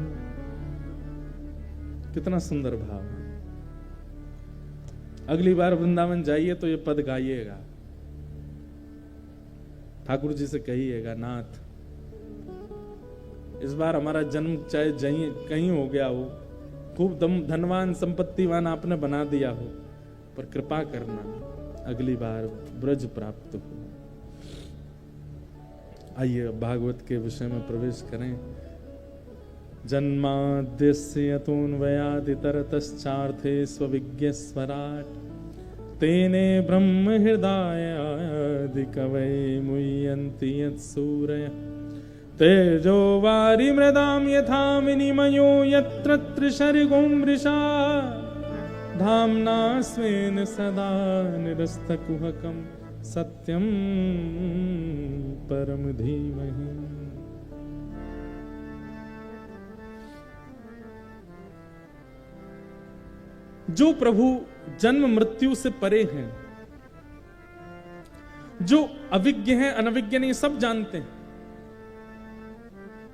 कितना सुंदर भाव है। अगली बार वृंदावन जाइए तो ये पद गाइएगा, ठाकुर जी से कहिएगा, नाथ इस बार हमारा जन्म चाहे कहीं हो गया हो, खूब धनवान संपत्तिवान आपने बना दिया हो, पर कृपा करना अगली बार ब्रज प्राप्त हो। आइए अब भागवत के विषय में प्रवेश करें। जन्माद्यस्य यतोऽन्वयादितरतश्चार्थे स्वविज्ञ स्वराट्, तेने ब्रह्म हृदयादि कवये मुह्यन्ति यत्सूरयः, तेजो वारि मृदां यथा विनिमयो यत्र त्रिशर्गो मृषा, धाम्ना स्वेन सदा निरस्तकुहकं सत्यं परम धीमहि। जो प्रभु जन्म मृत्यु से परे हैं, जो अविज्ञ हैं, अनविज्ञ नहीं, सब जानते हैं।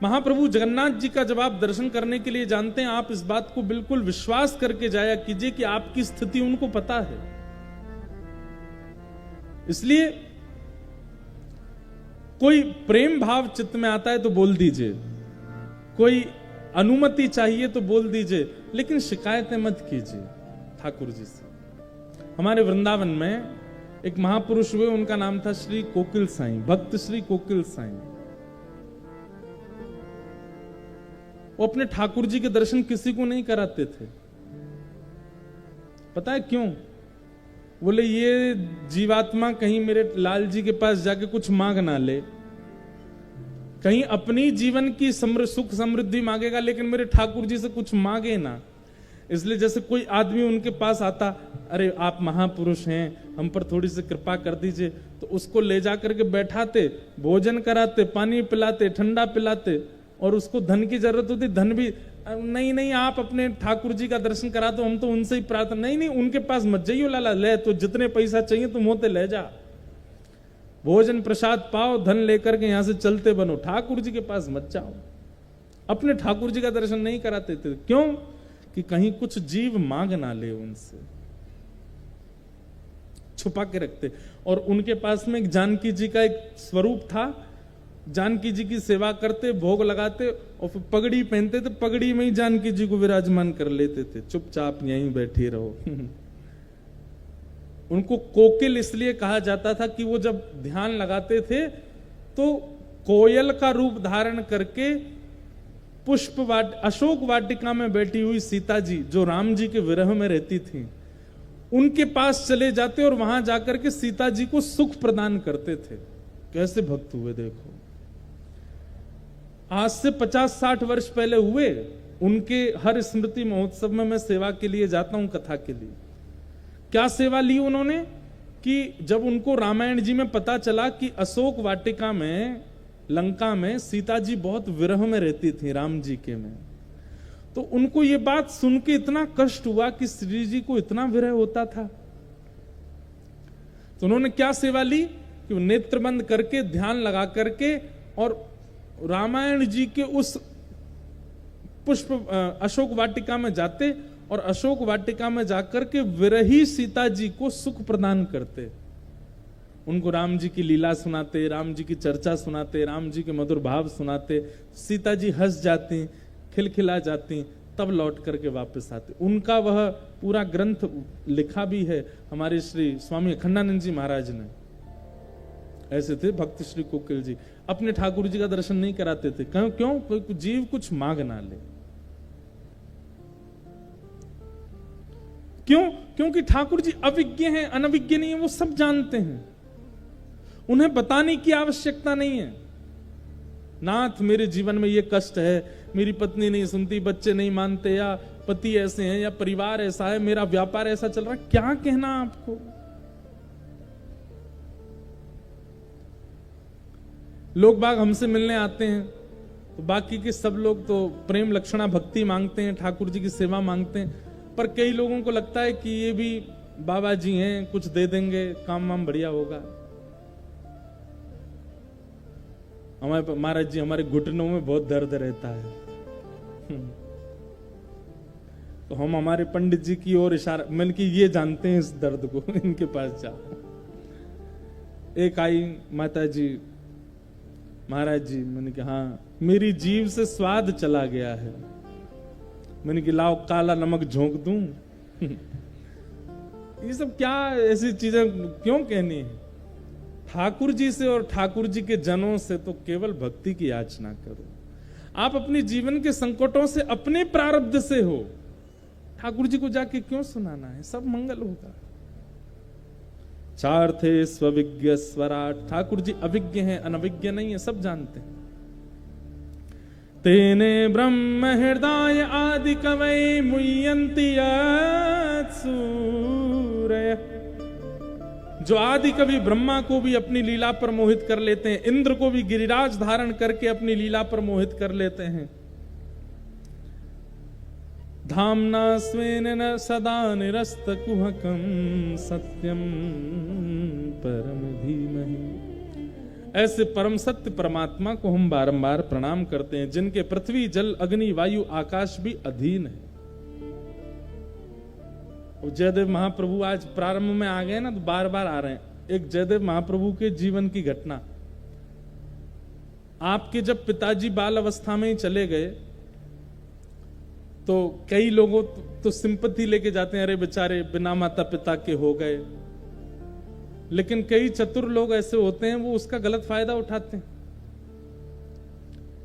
महाप्रभु जगन्नाथ जी का जब आप दर्शन करने के लिए जानते हैं, आप इस बात को बिल्कुल विश्वास करके जाया कीजिए कि आपकी स्थिति उनको पता है। इसलिए कोई प्रेम भाव चित्त में आता है तो बोल दीजिए, कोई अनुमति चाहिए तो बोल दीजिए, लेकिन शिकायतें मत कीजिए ठाकुर जी से। हमारे वृंदावन में एक महापुरुष हुए, उनका नाम था श्री कोकिल साईं, भक्त श्री कोकिल साईं। वो अपने ठाकुर जी के दर्शन किसी को नहीं कराते थे। पता है क्यों? बोले ये जीवात्मा कहीं मेरे लाल जी के पास जाके कुछ मांग ना ले, कहीं अपनी जीवन की सुख समृद्धि मांगेगा, लेकिन मेरे ठाकुर जी से कुछ मांगे ना। इसलिए जैसे कोई आदमी उनके पास आता, अरे आप महापुरुष हैं, हम पर थोड़ी सी कृपा कर दीजिए, तो उसको ले जाकर के बैठाते, भोजन कराते, पानी पिलाते, ठंडा पिलाते, और उसको धन की जरूरत होती, धन भी नहीं, आप अपने ठाकुर जी का दर्शन करा दो, हम तो उनसे ही प्रार्थना, नहीं उनके पास मत जाइयो लाला, ले तो जितने पैसा चाहिए तुम होते ले जा, भोजन प्रसाद पाओ, धन लेकर के यहां से चलते बनो, ठाकुर जी के पास मत जाओ। अपने ठाकुर जी का दर्शन नहीं कराते थे। क्यों? कि कहीं कुछ जीव मांग ना ले, उनसे छुपा के रखते। और उनके पास में एक जानकी जी का एक स्वरूप था, जानकी जी की सेवा करते, भोग लगाते, और फिर पगड़ी पहनते थे, पगड़ी में ही जानकी जी को विराजमान कर लेते थे, चुपचाप यहीं बैठे रहो। उनको कोकिल इसलिए कहा जाता था कि वो जब ध्यान लगाते थे तो कोयल का रूप धारण करके अशोक वाटिका में बैठी हुई सीता जी, जो राम जी के विरह में रहती थी, उनके पास चले जाते और वहां जाकर के सीता जी को सुख प्रदान करते थे। कैसे भक्त हुए देखो। आज से 50-60 वर्ष पहले हुए। उनके हर स्मृति महोत्सव में मैं सेवा के लिए जाता हूं, कथा के लिए। क्या सेवा ली उन्होंने कि जब उनको रामायण जी में पता चला कि अशोक वाटिका में, लंका में सीता जी बहुत विरह में रहती थी राम जी के में, तो उनको ये बात सुन के इतना कष्ट हुआ कि श्री जी को इतना विरह होता था। तो उन्होंने क्या सेवा ली कि नेत्र बंद करके ध्यान लगा करके और रामायण जी के उस पुष्प अशोक वाटिका में जाते और अशोक वाटिका में जाकर के विरही सीता जी को सुख प्रदान करते। उनको राम जी की लीला सुनाते, राम जी की चर्चा सुनाते, राम जी के मधुर भाव सुनाते, सीता जी हंस जाती, खिलखिला जाती, तब लौट करके वापस आते। उनका वह पूरा ग्रंथ लिखा भी है हमारे श्री स्वामी अखंडानंद जी महाराज ने। ऐसे थे भक्त श्री कोकिल जी, अपने ठाकुर जी का दर्शन नहीं कराते थे। क्यों? कोई जीव कुछ मांग ना ले। क्यों? क्योंकि ठाकुर जी अविज्ञ हैं, अनविज्ञ नहीं है, वो सब जानते हैं, उन्हें बताने की आवश्यकता नहीं है। नाथ मेरे जीवन में ये कष्ट है, मेरी पत्नी नहीं सुनती, बच्चे नहीं मानते, या पति ऐसे हैं, या परिवार ऐसा है, मेरा व्यापार ऐसा चल रहा है, क्या कहना आपको? लोग बाग हमसे मिलने आते हैं तो बाकी के सब लोग तो प्रेम लक्षणा भक्ति मांगते हैं, ठाकुर जी की सेवा मांगते हैं, पर कई लोगों को लगता है कि ये भी बाबा जी हैं, कुछ दे देंगे, काम वाम बढ़िया होगा। हमारे महाराज जी, हमारे घुटनों में बहुत दर्द रहता है तो हम हमारे पंडित जी की ओर इशारा, मैंने कि ये जानते हैं इस दर्द को, इनके पास जाओ। एक आई माता जी, महाराज जी, मैंने कहा हाँ, मेरी जीभ से स्वाद चला गया है। मैंने कि लाओ काला नमक झोंक दूं ये सब क्या ऐसी चीजें क्यों कहनी है? ठाकुर जी से और ठाकुर जी के जनों से तो केवल भक्ति की याचना करो। आप अपने जीवन के संकटों से अपने प्रारब्ध से हो, ठाकुर जी को जाके क्यों सुनाना है? सब मंगल होगा। चार थे स्वविज्ञ स्वराट, ठाकुर जी अविज्ञ हैं, अनविज्ञ नहीं है, सब जानते हैं। तेने ब्रह्म हृदय आदि कवै मुह्यन्ति सूरय, जो आदि कवि ब्रह्मा को भी अपनी लीला पर मोहित कर लेते हैं, इंद्र को भी गिरिराज धारण करके अपनी लीला पर मोहित कर लेते हैं। धामना स्वेन न सदा निरस्त कुहकम सत्यम परम धीमहि। ऐसे परम सत्य परमात्मा को हम बारंबार प्रणाम करते हैं, जिनके पृथ्वी जल अग्नि वायु आकाश भी अधीन है। जयदेव महाप्रभु आज प्रारंभ में आ गए ना, तो बार बार आ रहे हैं। एक जयदेव महाप्रभु के जीवन की घटना, आपके जब पिताजी बाल अवस्था में ही चले गए तो कई लोगों तो सिंपैथी लेके जाते हैं, अरे बेचारे बिना माता पिता के हो गए। लेकिन कई चतुर लोग ऐसे होते हैं, वो उसका गलत फायदा उठाते हैं।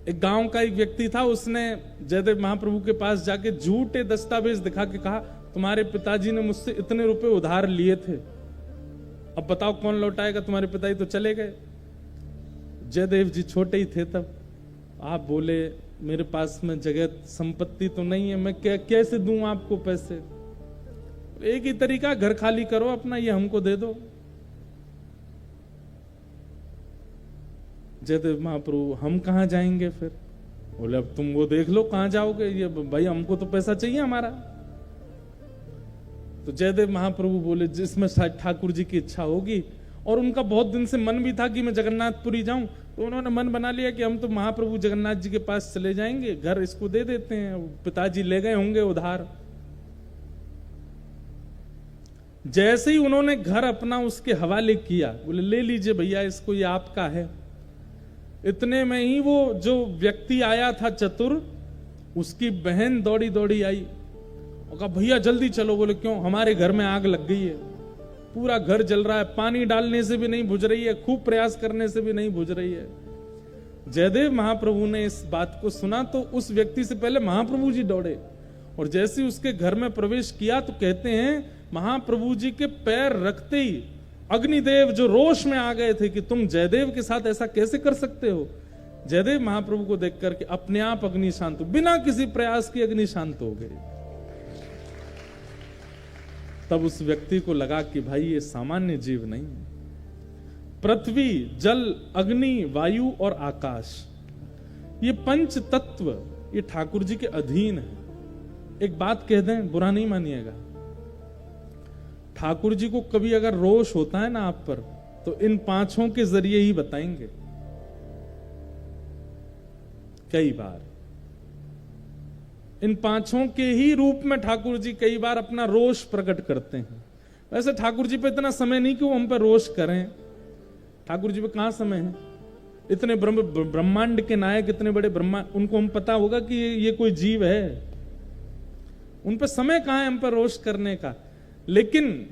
एक गांव का एक व्यक्ति था, उसने जयदेव महाप्रभु के पास जाके झूठे दस्तावेज दिखा के कहा, तुम्हारे पिताजी ने मुझसे इतने रुपए उधार लिए थे, अब बताओ कौन लौटाएगा? तुम्हारे पिताजी तो चले गए। जयदेव जी छोटे ही थे तब। आप बोले, मेरे पास में जगह संपत्ति तो नहीं है, मैं कैसे दूं आपको पैसे? एक ही तरीका, घर खाली करो अपना, ये हमको दे दो। जयदेव महाप्रभु, हम कहां जाएंगे फिर? बोले, अब तुम वो देख लो कहां जाओगे, ये भाई हमको तो पैसा चाहिए हमारा। तो जयदेव महाप्रभु बोले, जिसमें ठाकुर जी की इच्छा होगी। और उनका बहुत दिन से मन भी था कि मैं जगन्नाथपुरी जाऊं, तो उन्होंने मन बना लिया कि हम तो महाप्रभु जगन्नाथ जी के पास चले जाएंगे, घर इसको दे देते हैं, पिताजी ले गए होंगे उधार। जैसे ही उन्होंने घर अपना उसके हवाले किया, बोले ले लीजिए भैया इसको, ये आपका है। इतने में ही वो जो व्यक्ति आया था चतुर, उसकी बहन दौड़ी दौड़ी आई और कहा, भैया जल्दी चलो। बोले, क्यों? हमारे घर में आग लग गई है, पूरा घर जल रहा है, पानी डालने से भी नहीं बुझ रही है, खूब प्रयास करने से भी नहीं बुझ रही है। जयदेव महाप्रभु ने इस बात को सुना तो उस व्यक्ति से पहले महाप्रभु जी दौड़े, और जैसे उसके घर में प्रवेश किया तो कहते हैं, महाप्रभु जी के पैर रखते ही अग्निदेव जो रोष में आ गए थे कि तुम जयदेव के साथ ऐसा कैसे कर सकते हो। जयदेव महाप्रभु को देख करके अपने आप अग्नि शांत, बिना किसी प्रयास की अग्नि शांत हो गई। तब उस व्यक्ति को लगा कि भाई ये सामान्य जीव नहीं, पृथ्वी जल अग्नि वायु और आकाश, ये पंच तत्व ये ठाकुर जी के अधीन है। एक बात कह दें, बुरा नहीं मानिएगा, ठाकुर जी को कभी अगर रोष होता है ना आप पर, तो इन पांचों के जरिए ही बताएंगे। कई बार इन पांचों के ही रूप में ठाकुर जी कई बार अपना रोष प्रकट करते हैं। वैसे ठाकुर जी पे इतना समय नहीं कि वो हम पे रोष करें, ठाकुर जी पे कहां समय है? इतने ब्रह्मांड के नायक, इतने बड़े ब्रह्मा, उनको हम पता होगा कि ये कोई जीव है? उन पर समय कहां है हम पर रोष करने का? लेकिन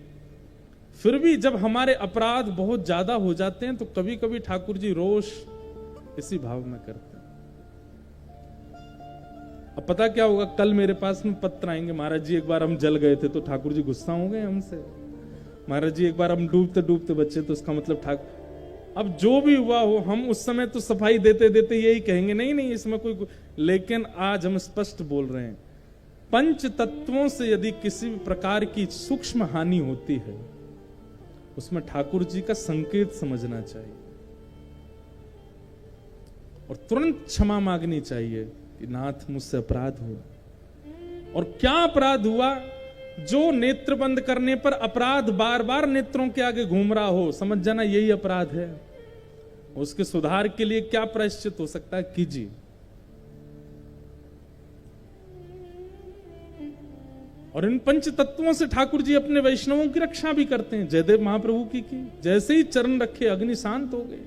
फिर भी जब हमारे अपराध बहुत ज्यादा हो जाते हैं तो कभी कभी ठाकुर जी रोष इसी भाव में करते हैं। अब पता क्या होगा, कल मेरे पास में पत्र आएंगे, महाराज जी एक बार हम जल गए थे तो ठाकुर जी गुस्सा हो गए हमसे। महाराज जी एक बार हम डूबते डूबते बचे तो उसका मतलब ठाकुर, अब जो भी हुआ हो, हम उस समय तो सफाई देते देते यही कहेंगे, नहीं नहीं इसमें कोई, लेकिन आज हम स्पष्ट बोल रहे हैं, पंच तत्वों से यदि किसी भी प्रकार की सूक्ष्म हानि होती है उसमें ठाकुर जी का संकेत समझना चाहिए और तुरंत क्षमा मांगनी चाहिए कि नाथ मुझसे अपराध हुआ। और क्या अपराध हुआ? जो नेत्र बंद करने पर अपराध बार बार नेत्रों के आगे घूम रहा हो, समझ जाना यही अपराध है। उसके सुधार के लिए क्या प्रायश्चित हो सकता है, कीजिए। और इन पंच तत्वों से ठाकुर जी अपने वैष्णवों की रक्षा भी करते हैं। जयदेव महाप्रभु की जैसे ही चरण रखे अग्नि शांत हो गए।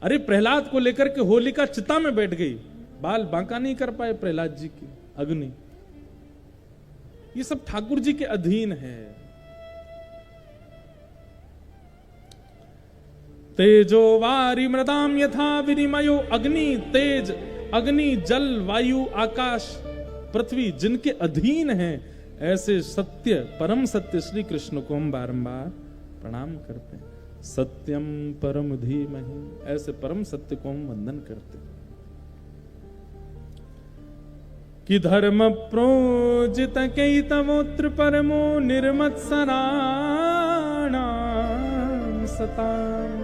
अरे प्रहलाद को लेकर के होलिका चिता में बैठ गई, बाल बांका नहीं कर पाए प्रहलाद जी की अग्नि। ये सब ठाकुर जी के अधीन है। तेजो वारी मृदाम यथा विनिमयो, अग्नि तेज, अग्नि जल वायु आकाश पृथ्वी जिनके अधीन है, ऐसे सत्य परम सत्य श्री कृष्ण को हम बारंबार प्रणाम करते हैं। सत्यम परम धीमहि, ऐसे परम सत्य को हम वंदन करते हैं। कि धर्म प्रोजित कैतवोत्र परमो निर्मत्सराणां सताम्,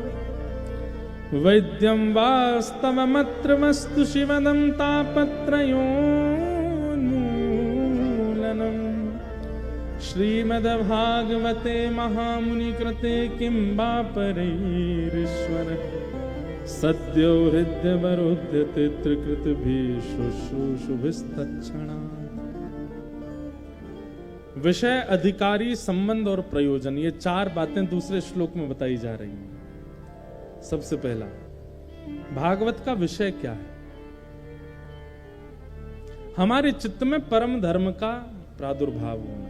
वैद्यं वास्तवमत्र वस्तु शिवदं तापत्रयोन्मूलनम्। श्रीमद्भागवते महामुनि कृते किं वा परैरीश्वर, सद्यो हृदयवरुध्यते त्रिकृतभिः शुश्रूषुभिस्तत्क्षणा। विषय, अधिकारी, संबंध और प्रयोजन, ये चार बातें दूसरे श्लोक में बताई जा रही हैं। सबसे पहला, भागवत का विषय क्या है? हमारे चित्त में परम धर्म का प्रादुर्भाव होना।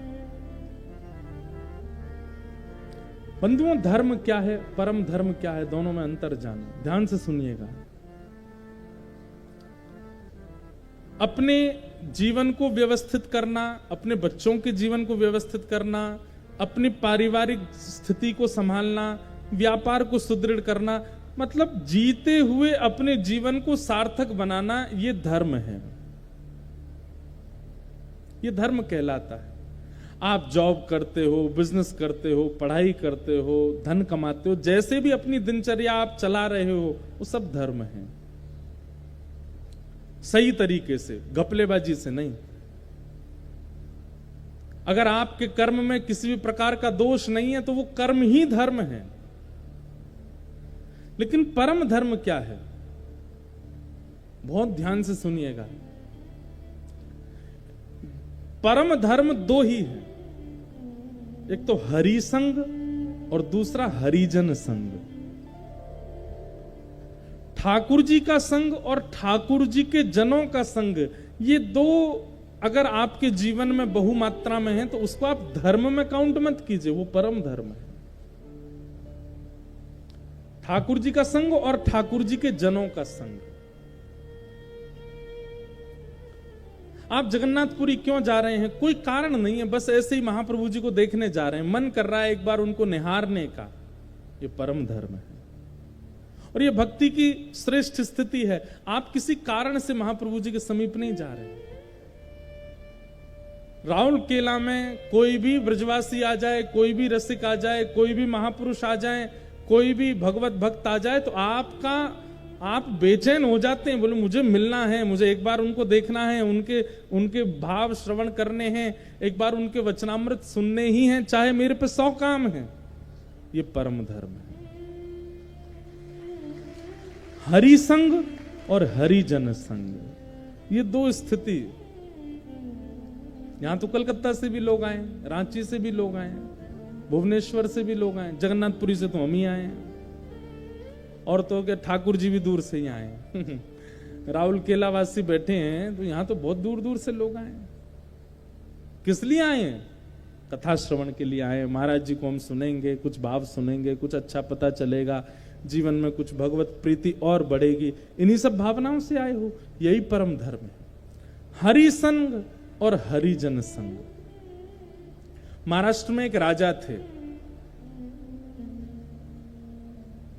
बंधुओं, धर्म क्या है, परम धर्म क्या है, दोनों में अंतर जानो। ध्यान से सुनिएगा। अपने जीवन को व्यवस्थित करना, अपने बच्चों के जीवन को व्यवस्थित करना, अपनी पारिवारिक स्थिति को संभालना, व्यापार को सुदृढ़ करना, मतलब जीते हुए अपने जीवन को सार्थक बनाना, ये धर्म है। ये धर्म कहलाता है। आप जॉब करते हो, बिजनेस करते हो, पढ़ाई करते हो, धन कमाते हो, जैसे भी अपनी दिनचर्या आप चला रहे हो, वो सब धर्म है। सही तरीके से, घपलेबाजी से नहीं। अगर आपके कर्म में किसी भी प्रकार का दोष नहीं है तो वो कर्म ही धर्म है। लेकिन परम धर्म क्या है? बहुत ध्यान से सुनिएगा। परम धर्म दो ही है, एक तो हरि संग और दूसरा हरिजन संग। ठाकुर जी का संग और ठाकुर जी के जनों का संग, ये दो अगर आपके जीवन में बहुमात्रा में है तो उसको आप धर्म में काउंट मत कीजिए, वो परम धर्म है। ठाकुर जी का संग और ठाकुर जी के जनों का संग। आप जगन्नाथपुरी क्यों जा रहे हैं? कोई कारण नहीं है, बस ऐसे ही महाप्रभु जी को देखने जा रहे हैं, मन कर रहा है एक बार उनको निहारने का। ये परम धर्म है और ये भक्ति की श्रेष्ठ स्थिति है। आप किसी कारण से महाप्रभु जी के समीप नहीं जा रहे। राउल केला में कोई भी ब्रजवासी आ जाए, कोई भी रसिक आ जाए, कोई भी महापुरुष आ जाए, कोई भी भगवत भक्त आ जाए तो आप बेचैन हो जाते हैं, बोले मुझे मिलना है, मुझे एक बार उनको देखना है, उनके भाव श्रवण करने हैं, एक बार उनके वचनामृत सुनने ही हैं, चाहे मेरे पे 100 काम है। ये परम धर्म है। हरि संग और हरिजन संग, ये दो स्थिति। यहां तो कलकत्ता से भी लोग आए, रांची से भी लोग आए, भुवनेश्वर से भी लोग आए, जगन्नाथपुरी से तो हम ही आए हैं, और तो क्या ठाकुर जी भी दूर से ही आए हैं। राहुल केलावासी बैठे हैं तो यहां तो बहुत दूर दूर से लोग आए हैं। किस लिए आए हैं? कथा श्रवण के लिए आए। महाराज जी को हम सुनेंगे, कुछ भाव सुनेंगे, कुछ अच्छा पता चलेगा, जीवन में कुछ भगवत प्रीति और बढ़ेगी। इन्हीं सब भावनाओं से आए हो। यही परम धर्म है, हरि संग और हरिजन संग। महाराष्ट्र में एक राजा थे।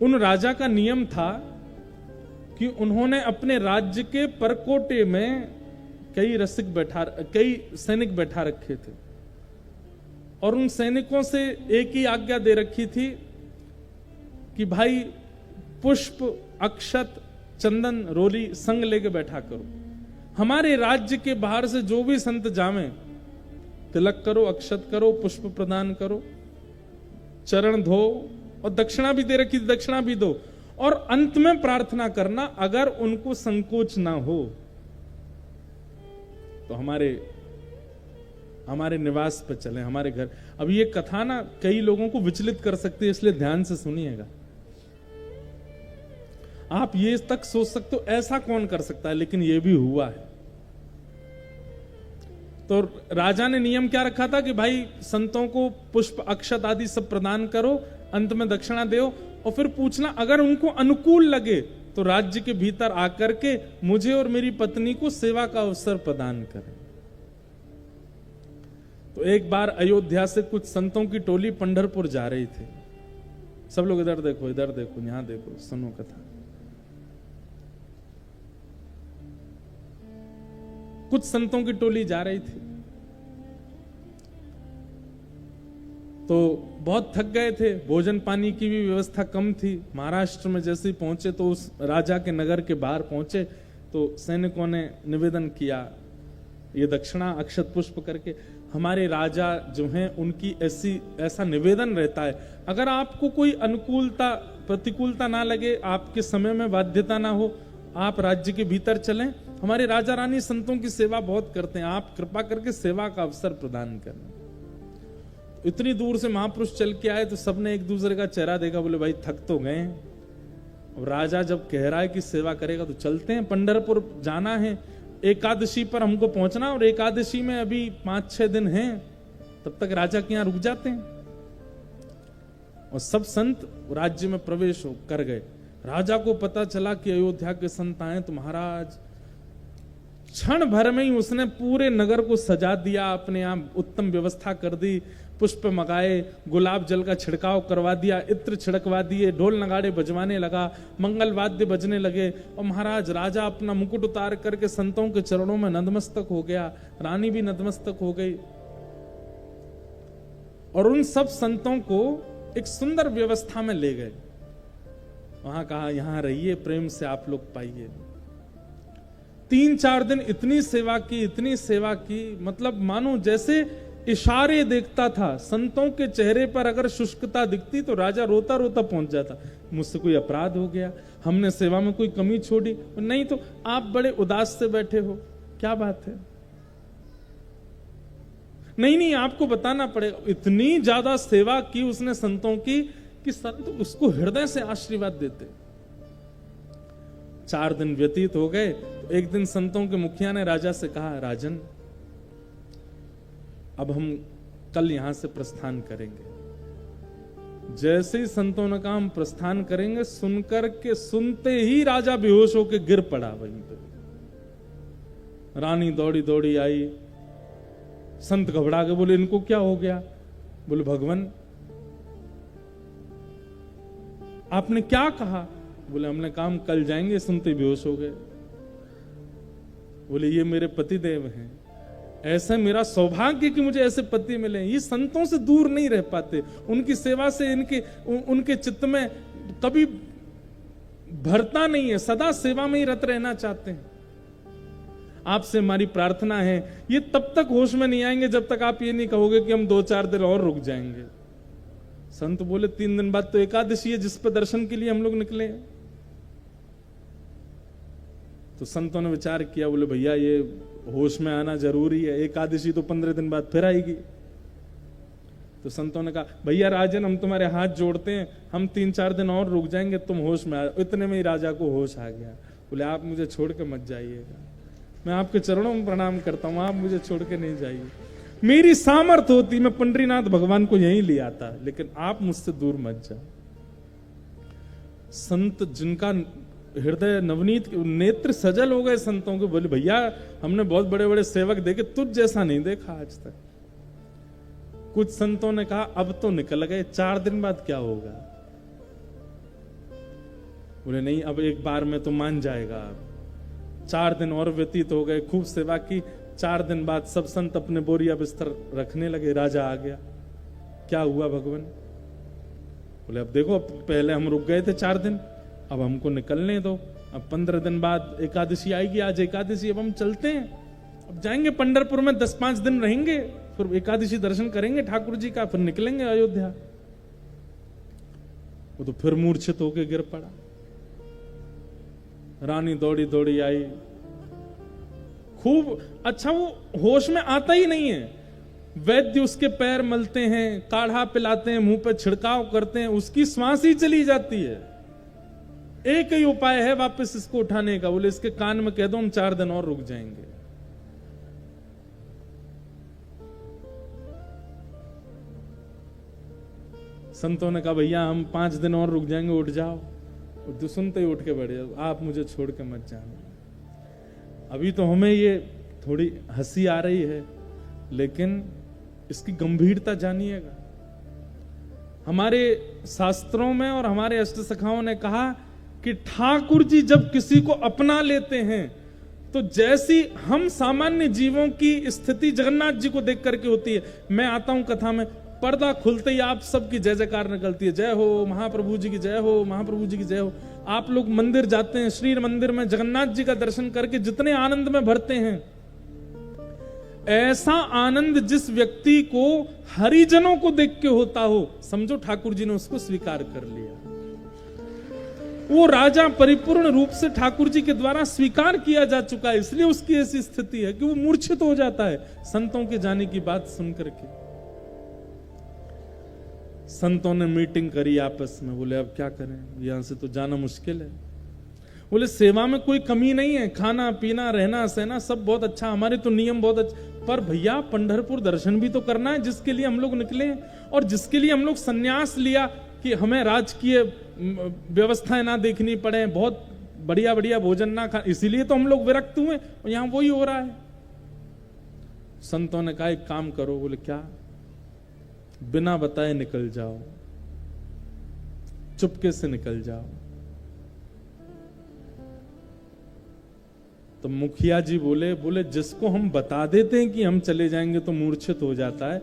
उन राजा का नियम था कि उन्होंने अपने राज्य के परकोटे में कई सैनिक बैठा रखे थे, और उन सैनिकों से एक ही आज्ञा दे रखी थी कि भाई पुष्प, अक्षत, चंदन, रोली संग लेके बैठा करो। हमारे राज्य के बाहर से जो भी संत जावे, तिलक करो, अक्षत करो, पुष्प प्रदान करो, चरण धो, और दक्षिणा भी दे रखी थी, दक्षिणा भी दो, और अंत में प्रार्थना करना अगर उनको संकोच ना हो तो हमारे निवास पर चले, हमारे घर। अब ये कथा ना कई लोगों को विचलित कर सकती है, इसलिए ध्यान से सुनिएगा। आप ये तक सोच सकते हो ऐसा कौन कर सकता है, लेकिन ये भी हुआ है। तो राजा ने नियम क्या रखा था कि भाई संतों को पुष्प, अक्षत आदि सब प्रदान करो, अंत में दक्षिणा दो, और फिर पूछना अगर उनको अनुकूल लगे तो राज्य के भीतर आकर के मुझे और मेरी पत्नी को सेवा का अवसर प्रदान करें। तो एक बार अयोध्या से कुछ संतों की टोली पंढरपुर जा रही थी। सब लोग इधर देखो, इधर देखो, यहां देखो, सुनो कथा। कुछ संतों की टोली जा रही थी, तो बहुत थक गए थे, भोजन पानी की भी व्यवस्था कम थी। महाराष्ट्र में जैसे ही पहुंचे तो उस राजा के नगर के बाहर पहुंचे तो सैनिकों ने निवेदन किया, ये दक्षिणा अक्षत पुष्प करके। हमारे राजा जो हैं उनकी ऐसा निवेदन रहता है, अगर आपको कोई अनुकूलता प्रतिकूलता ना लगे, आपके समय में बाध्यता ना हो, आप राज्य के भीतर चलें। हमारे राजा रानी संतों की सेवा बहुत करते हैं, आप कृपा करके सेवा का अवसर प्रदान करें। इतनी दूर से महापुरुष चल के आए तो सबने एक दूसरे का चेहरा देखा, बोले भाई थक तो गए। और राजा जब कह रहा है कि सेवा करेगा तो चलते हैं, पंढरपुर जाना है, एकादशी पर हमको पहुंचना, और एकादशी में अभी 5-6 दिन हैं, तब तक राजा के यहां रुक जाते हैं। और सब संत राज्य में प्रवेश कर गए। राजा को पता चला कि अयोध्या के संत आए, तो महाराज क्षण भर में ही उसने पूरे नगर को सजा दिया, अपने यहां उत्तम व्यवस्था कर दी, पुष्प मंगाए, गुलाब जल का छिड़काव करवा दिया, इत्र छिड़कवा दिए, ढोल नगाड़े बजवाने लगा, मंगल वाद्य बजने लगे, और महाराज राजा अपना मुकुट उतार करके संतों के चरणों में नतमस्तक हो गया, रानी भी नतमस्तक हो गई। और उन सब संतों को एक सुंदर व्यवस्था में ले गए, वहां कहा यहां रहिए, प्रेम से आप लोग पाइए। 3-4 दिन इतनी सेवा की, मतलब मानो जैसे इशारे देखता था। संतों के चेहरे पर अगर शुष्कता दिखती तो राजा रोता रोता पहुंच जाता, मुझसे कोई अपराध हो गया, हमने सेवा में कोई कमी छोड़ी, नहीं तो आप बड़े उदास से बैठे हो, क्या बात है? नहीं, आपको बताना पड़ेगा। इतनी ज्यादा सेवा की उसने संतों की कि संत उसको हृदय से आशीर्वाद देते। 4 दिन व्यतीत हो गए तो एक दिन संतों के मुखिया ने राजा से कहा, राजन अब हम कल यहां से प्रस्थान करेंगे। जैसे ही संतों ने कहा हम प्रस्थान करेंगे, सुनकर के सुनते ही राजा बेहोश होकर गिर पड़ा वहीं पे। रानी दौड़ी दौड़ी आई, संत घबरा के बोले इनको क्या हो गया? बोले भगवान आपने क्या कहा? बोले हमने कहा हम कल जाएंगे, सुनते बेहोश हो गए। बोले ये मेरे पति देव हैं, ऐसा मेरा सौभाग्य कि मुझे ऐसे पति मिले। ये संतों से दूर नहीं रह पाते, उनकी सेवा से उनके चित्त में कभी भरता नहीं है, सदा सेवा में ही रत रहना चाहते हैं। आपसे हमारी प्रार्थना है, ये तब तक होश में नहीं आएंगे जब तक आप ये नहीं कहोगे कि हम 2-4 दिन और रुक जाएंगे। संत बोले 3 दिन बाद तो एकादशी है जिस पर दर्शन के लिए हम लोग निकले हैं। तो संतों ने विचार किया, बोले भैया ये होश में आना जरूरी है, एकादशी तो 15 दिन बाद फिर आएगी। तो संतों ने कहा, भैया राजन, हम तुम्हारे हाथ जोड़ते हैं, हम 3-4 दिन और रुक जाएंगे, तुम होश में आ। इतने में ही राजा को होश आ गया। बोले, आप मुझे छोड़ के मत जाइएगा, मैं आपके चरणों में प्रणाम करता हूं, आप मुझे छोड़ के नहीं जाइए। मेरी सामर्थ्य होती मैं पंडरीनाथ भगवान को यहीं ले आता, लेकिन आप मुझसे दूर मत जाओ। संत जिनका हृदय नवनीत, नेत्र सजल हो गए संतों के, बोले, भैया हमने बहुत बड़े बड़े सेवक देखे, तुझ जैसा नहीं देखा आज तक। कुछ संतों ने कहा, अब तो निकल गए, 4 दिन बाद क्या होगा? बोले, नहीं, अब एक बार में तो मान जाएगा। आप 4 दिन और व्यतीत हो गए, खूब सेवा की। 4 दिन बाद सब संत अपने बोरिया बिस्तर रखने लगे, राजा आ गया। क्या हुआ भगवान? बोले, अब देखो, पहले हम रुक गए थे 4 दिन, अब हमको निकलने दो। अब 15 दिन बाद एकादशी आएगी, आज एकादशी, अब हम चलते हैं, अब जाएंगे पंढरपुर में, 10-5 दिन रहेंगे, फिर एकादशी दर्शन करेंगे ठाकुर जी का, फिर निकलेंगे अयोध्या। वो तो फिर मूर्छित होके गिर पड़ा। रानी दौड़ी दौड़ी आई, खूब अच्छा, वो होश में आता ही नहीं है। वैद्य उसके पैर मलते हैं, काढ़ा पिलाते हैं, मुंह पे छिड़काव करते हैं, उसकी श्वास ही चली जाती है। एक ही उपाय है वापस इसको उठाने का। बोले, इसके कान में कह दो हम 4 दिन और रुक जाएंगे। संतों ने कहा, भैया हम 5 दिन और रुक जाएंगे, उठ जाओ। तो सुनते ही उठ के बैठ जाओ, आप मुझे छोड़ के मत जाना। अभी तो हमें ये थोड़ी हंसी आ रही है, लेकिन इसकी गंभीरता जानिएगा। हमारे शास्त्रों में और हमारे अष्ट सखाओं ने कहा कि ठाकुर जी जब किसी को अपना लेते हैं, तो जैसी हम सामान्य जीवों की स्थिति जगन्नाथ जी को देख करके होती है। मैं आता हूं कथा में, पर्दा खुलते ही आप सबकी जय जयकार निकलती है, जय हो महाप्रभु जी की जय हो, महाप्रभु जी की जय हो। आप लोग मंदिर जाते हैं, श्री मंदिर में जगन्नाथ जी का दर्शन करके जितने आनंद में भरते हैं, ऐसा आनंद जिस व्यक्ति को हरिजनों को देख के होता हो, समझो ठाकुर जी ने उसको स्वीकार कर लिया। वो राजा परिपूर्ण रूप से ठाकुर जी के द्वारा स्वीकार किया जा चुका है, इसलिए उसकी ऐसी स्थिति है कि वो मूर्छित हो जाता है संतों के जाने की बात सुनकर के। संतों ने मीटिंग करी आपस में, बोले अब क्या करें, यहां से तो जाना मुश्किल है। बोले, सेवा में कोई कमी नहीं है, खाना पीना रहना सहना सब बहुत अच्छा, हमारे तो नियम बहुत अच्छे, पर भैया पंढरपुर दर्शन भी तो करना है, जिसके लिए हम लोग निकले और जिसके लिए हम लोग संन्यास लिया कि हमें राजकीय व्यवस्थाएं ना देखनी पड़े, बहुत बढ़िया बढ़िया भोजन ना खा, इसीलिए तो हम लोग विरक्त हुए, और यहां वही हो रहा है। संतों ने कहा, एक काम करो। बोले, क्या? बिना बताए निकल जाओ, चुपके से निकल जाओ। तो मुखिया जी बोले जिसको हम बता देते हैं कि हम चले जाएंगे तो मूर्छित हो जाता है,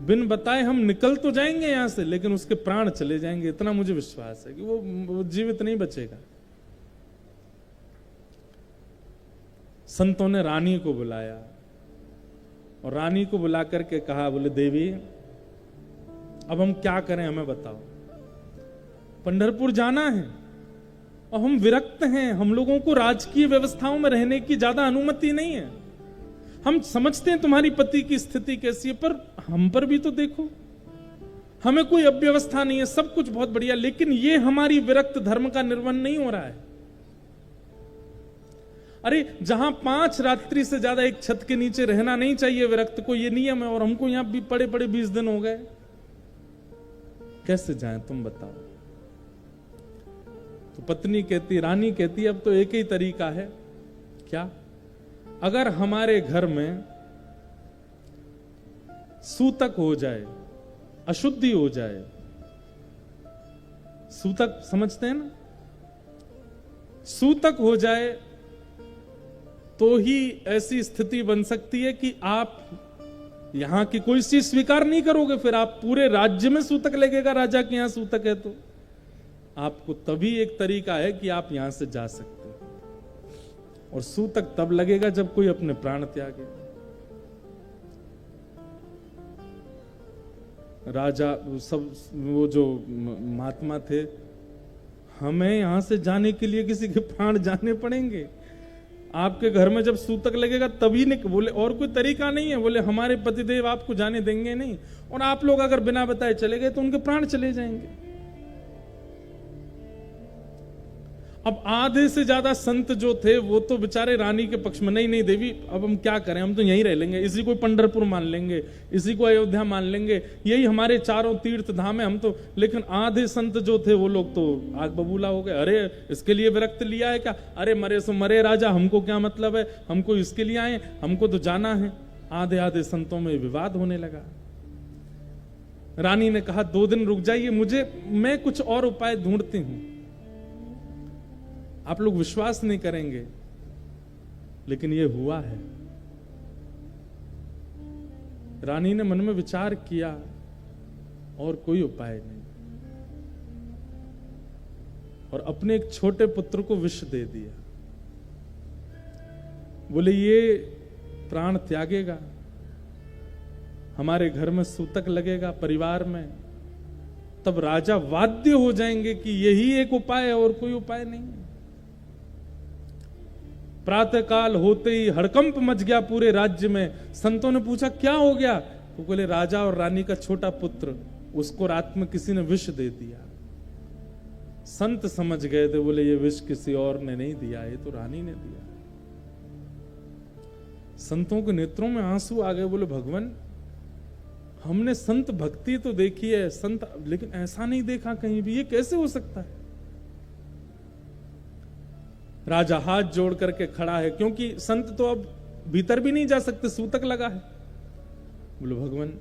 बिन बताए हम निकल तो जाएंगे यहां से, लेकिन उसके प्राण चले जाएंगे, इतना मुझे विश्वास है कि वो जीवित नहीं बचेगा। संतों ने रानी को बुलाया और रानी को बुला करके कहा, बोले, देवी अब हम क्या करें, हमें बताओ। पंढरपुर जाना है और हम विरक्त हैं, हम लोगों को राजकीय व्यवस्थाओं में रहने की ज्यादा अनुमति नहीं है। हम समझते हैं तुम्हारी पति की स्थिति कैसी है, पर हम पर भी तो देखो, हमें कोई अव्यवस्था नहीं है, सब कुछ बहुत बढ़िया, लेकिन ये हमारी विरक्त धर्म का निर्वहन नहीं हो रहा है। अरे जहां 5 रात्रि से ज्यादा एक छत के नीचे रहना नहीं चाहिए विरक्त को, ये नियम है, और हमको यहां भी पड़े पड़े 20 दिन हो गए, कैसे जाएं तुम बताओ। तो पत्नी कहती, रानी कहती, अब तो एक ही तरीका है। क्या? अगर हमारे घर में सूतक हो जाए, अशुद्धि हो जाए, सूतक समझते हैं ना, सूतक हो जाए तो ही ऐसी स्थिति बन सकती है कि आप यहां की कोई चीज स्वीकार नहीं करोगे, फिर आप पूरे राज्य में सूतक लगेगा राजा के यहां सूतक है तो आपको तभी एक तरीका है कि आप यहां से जा सकते हो, और सूतक तब लगेगा जब कोई अपने प्राण त्यागे। राजा सब वो जो महात्मा थे, हमें यहां से जाने के लिए किसी के प्राण जाने पड़ेंगे, आपके घर में जब सूतक लगेगा तभी नहीं, बोले और कोई तरीका नहीं है, बोले हमारे पतिदेव आपको जाने देंगे नहीं, और आप लोग अगर बिना बताए चले गए तो उनके प्राण चले जाएंगे। अब आधे से ज्यादा संत जो थे वो तो बेचारे रानी के पक्ष में, नहीं नहीं देवी अब हम क्या करें, हम तो यहीं रह लेंगे, इसी को पंढरपुर मान लेंगे, इसी को अयोध्या मान लेंगे, यही हमारे चारों तीर्थ धाम है हम तो। लेकिन आधे संत जो थे वो लोग तो आग बबूला हो गए, अरे इसके लिए विरक्त लिया है क्या, अरे मरे सो मरे राजा, हमको क्या मतलब है, हमको इसके लिए आए, हमको तो जाना है। आधे आधे संतों में विवाद होने लगा। रानी ने कहा 2 दिन रुक जाइए, मैं कुछ और उपाय ढूंढती हूं। आप लोग विश्वास नहीं करेंगे लेकिन यह हुआ है। रानी ने मन में विचार किया और कोई उपाय नहीं, और अपने एक छोटे पुत्र को विष दे दिया। बोले ये प्राण त्यागेगा, हमारे घर में सूतक लगेगा परिवार में, तब राजा वाध्य हो जाएंगे कि यही एक उपाय है और कोई उपाय नहीं है। प्रातः काल होते ही हड़कंप मच गया पूरे राज्य में। संतों ने पूछा क्या हो गया, तो बोले राजा और रानी का छोटा पुत्र, उसको रात में किसी ने विष दे दिया। संत समझ गए थे, बोले ये विष किसी और ने नहीं दिया, ये तो रानी ने दिया। संतों के नेत्रों में आंसू आ गए, बोले भगवान हमने संत भक्ति तो देखी है संत, लेकिन ऐसा नहीं देखा कहीं भी, ये कैसे हो सकता है। राजा हाथ जोड़ करके खड़ा है, क्योंकि संत तो अब भीतर भी नहीं जा सकते, सूतक लगा है। बोले भगवान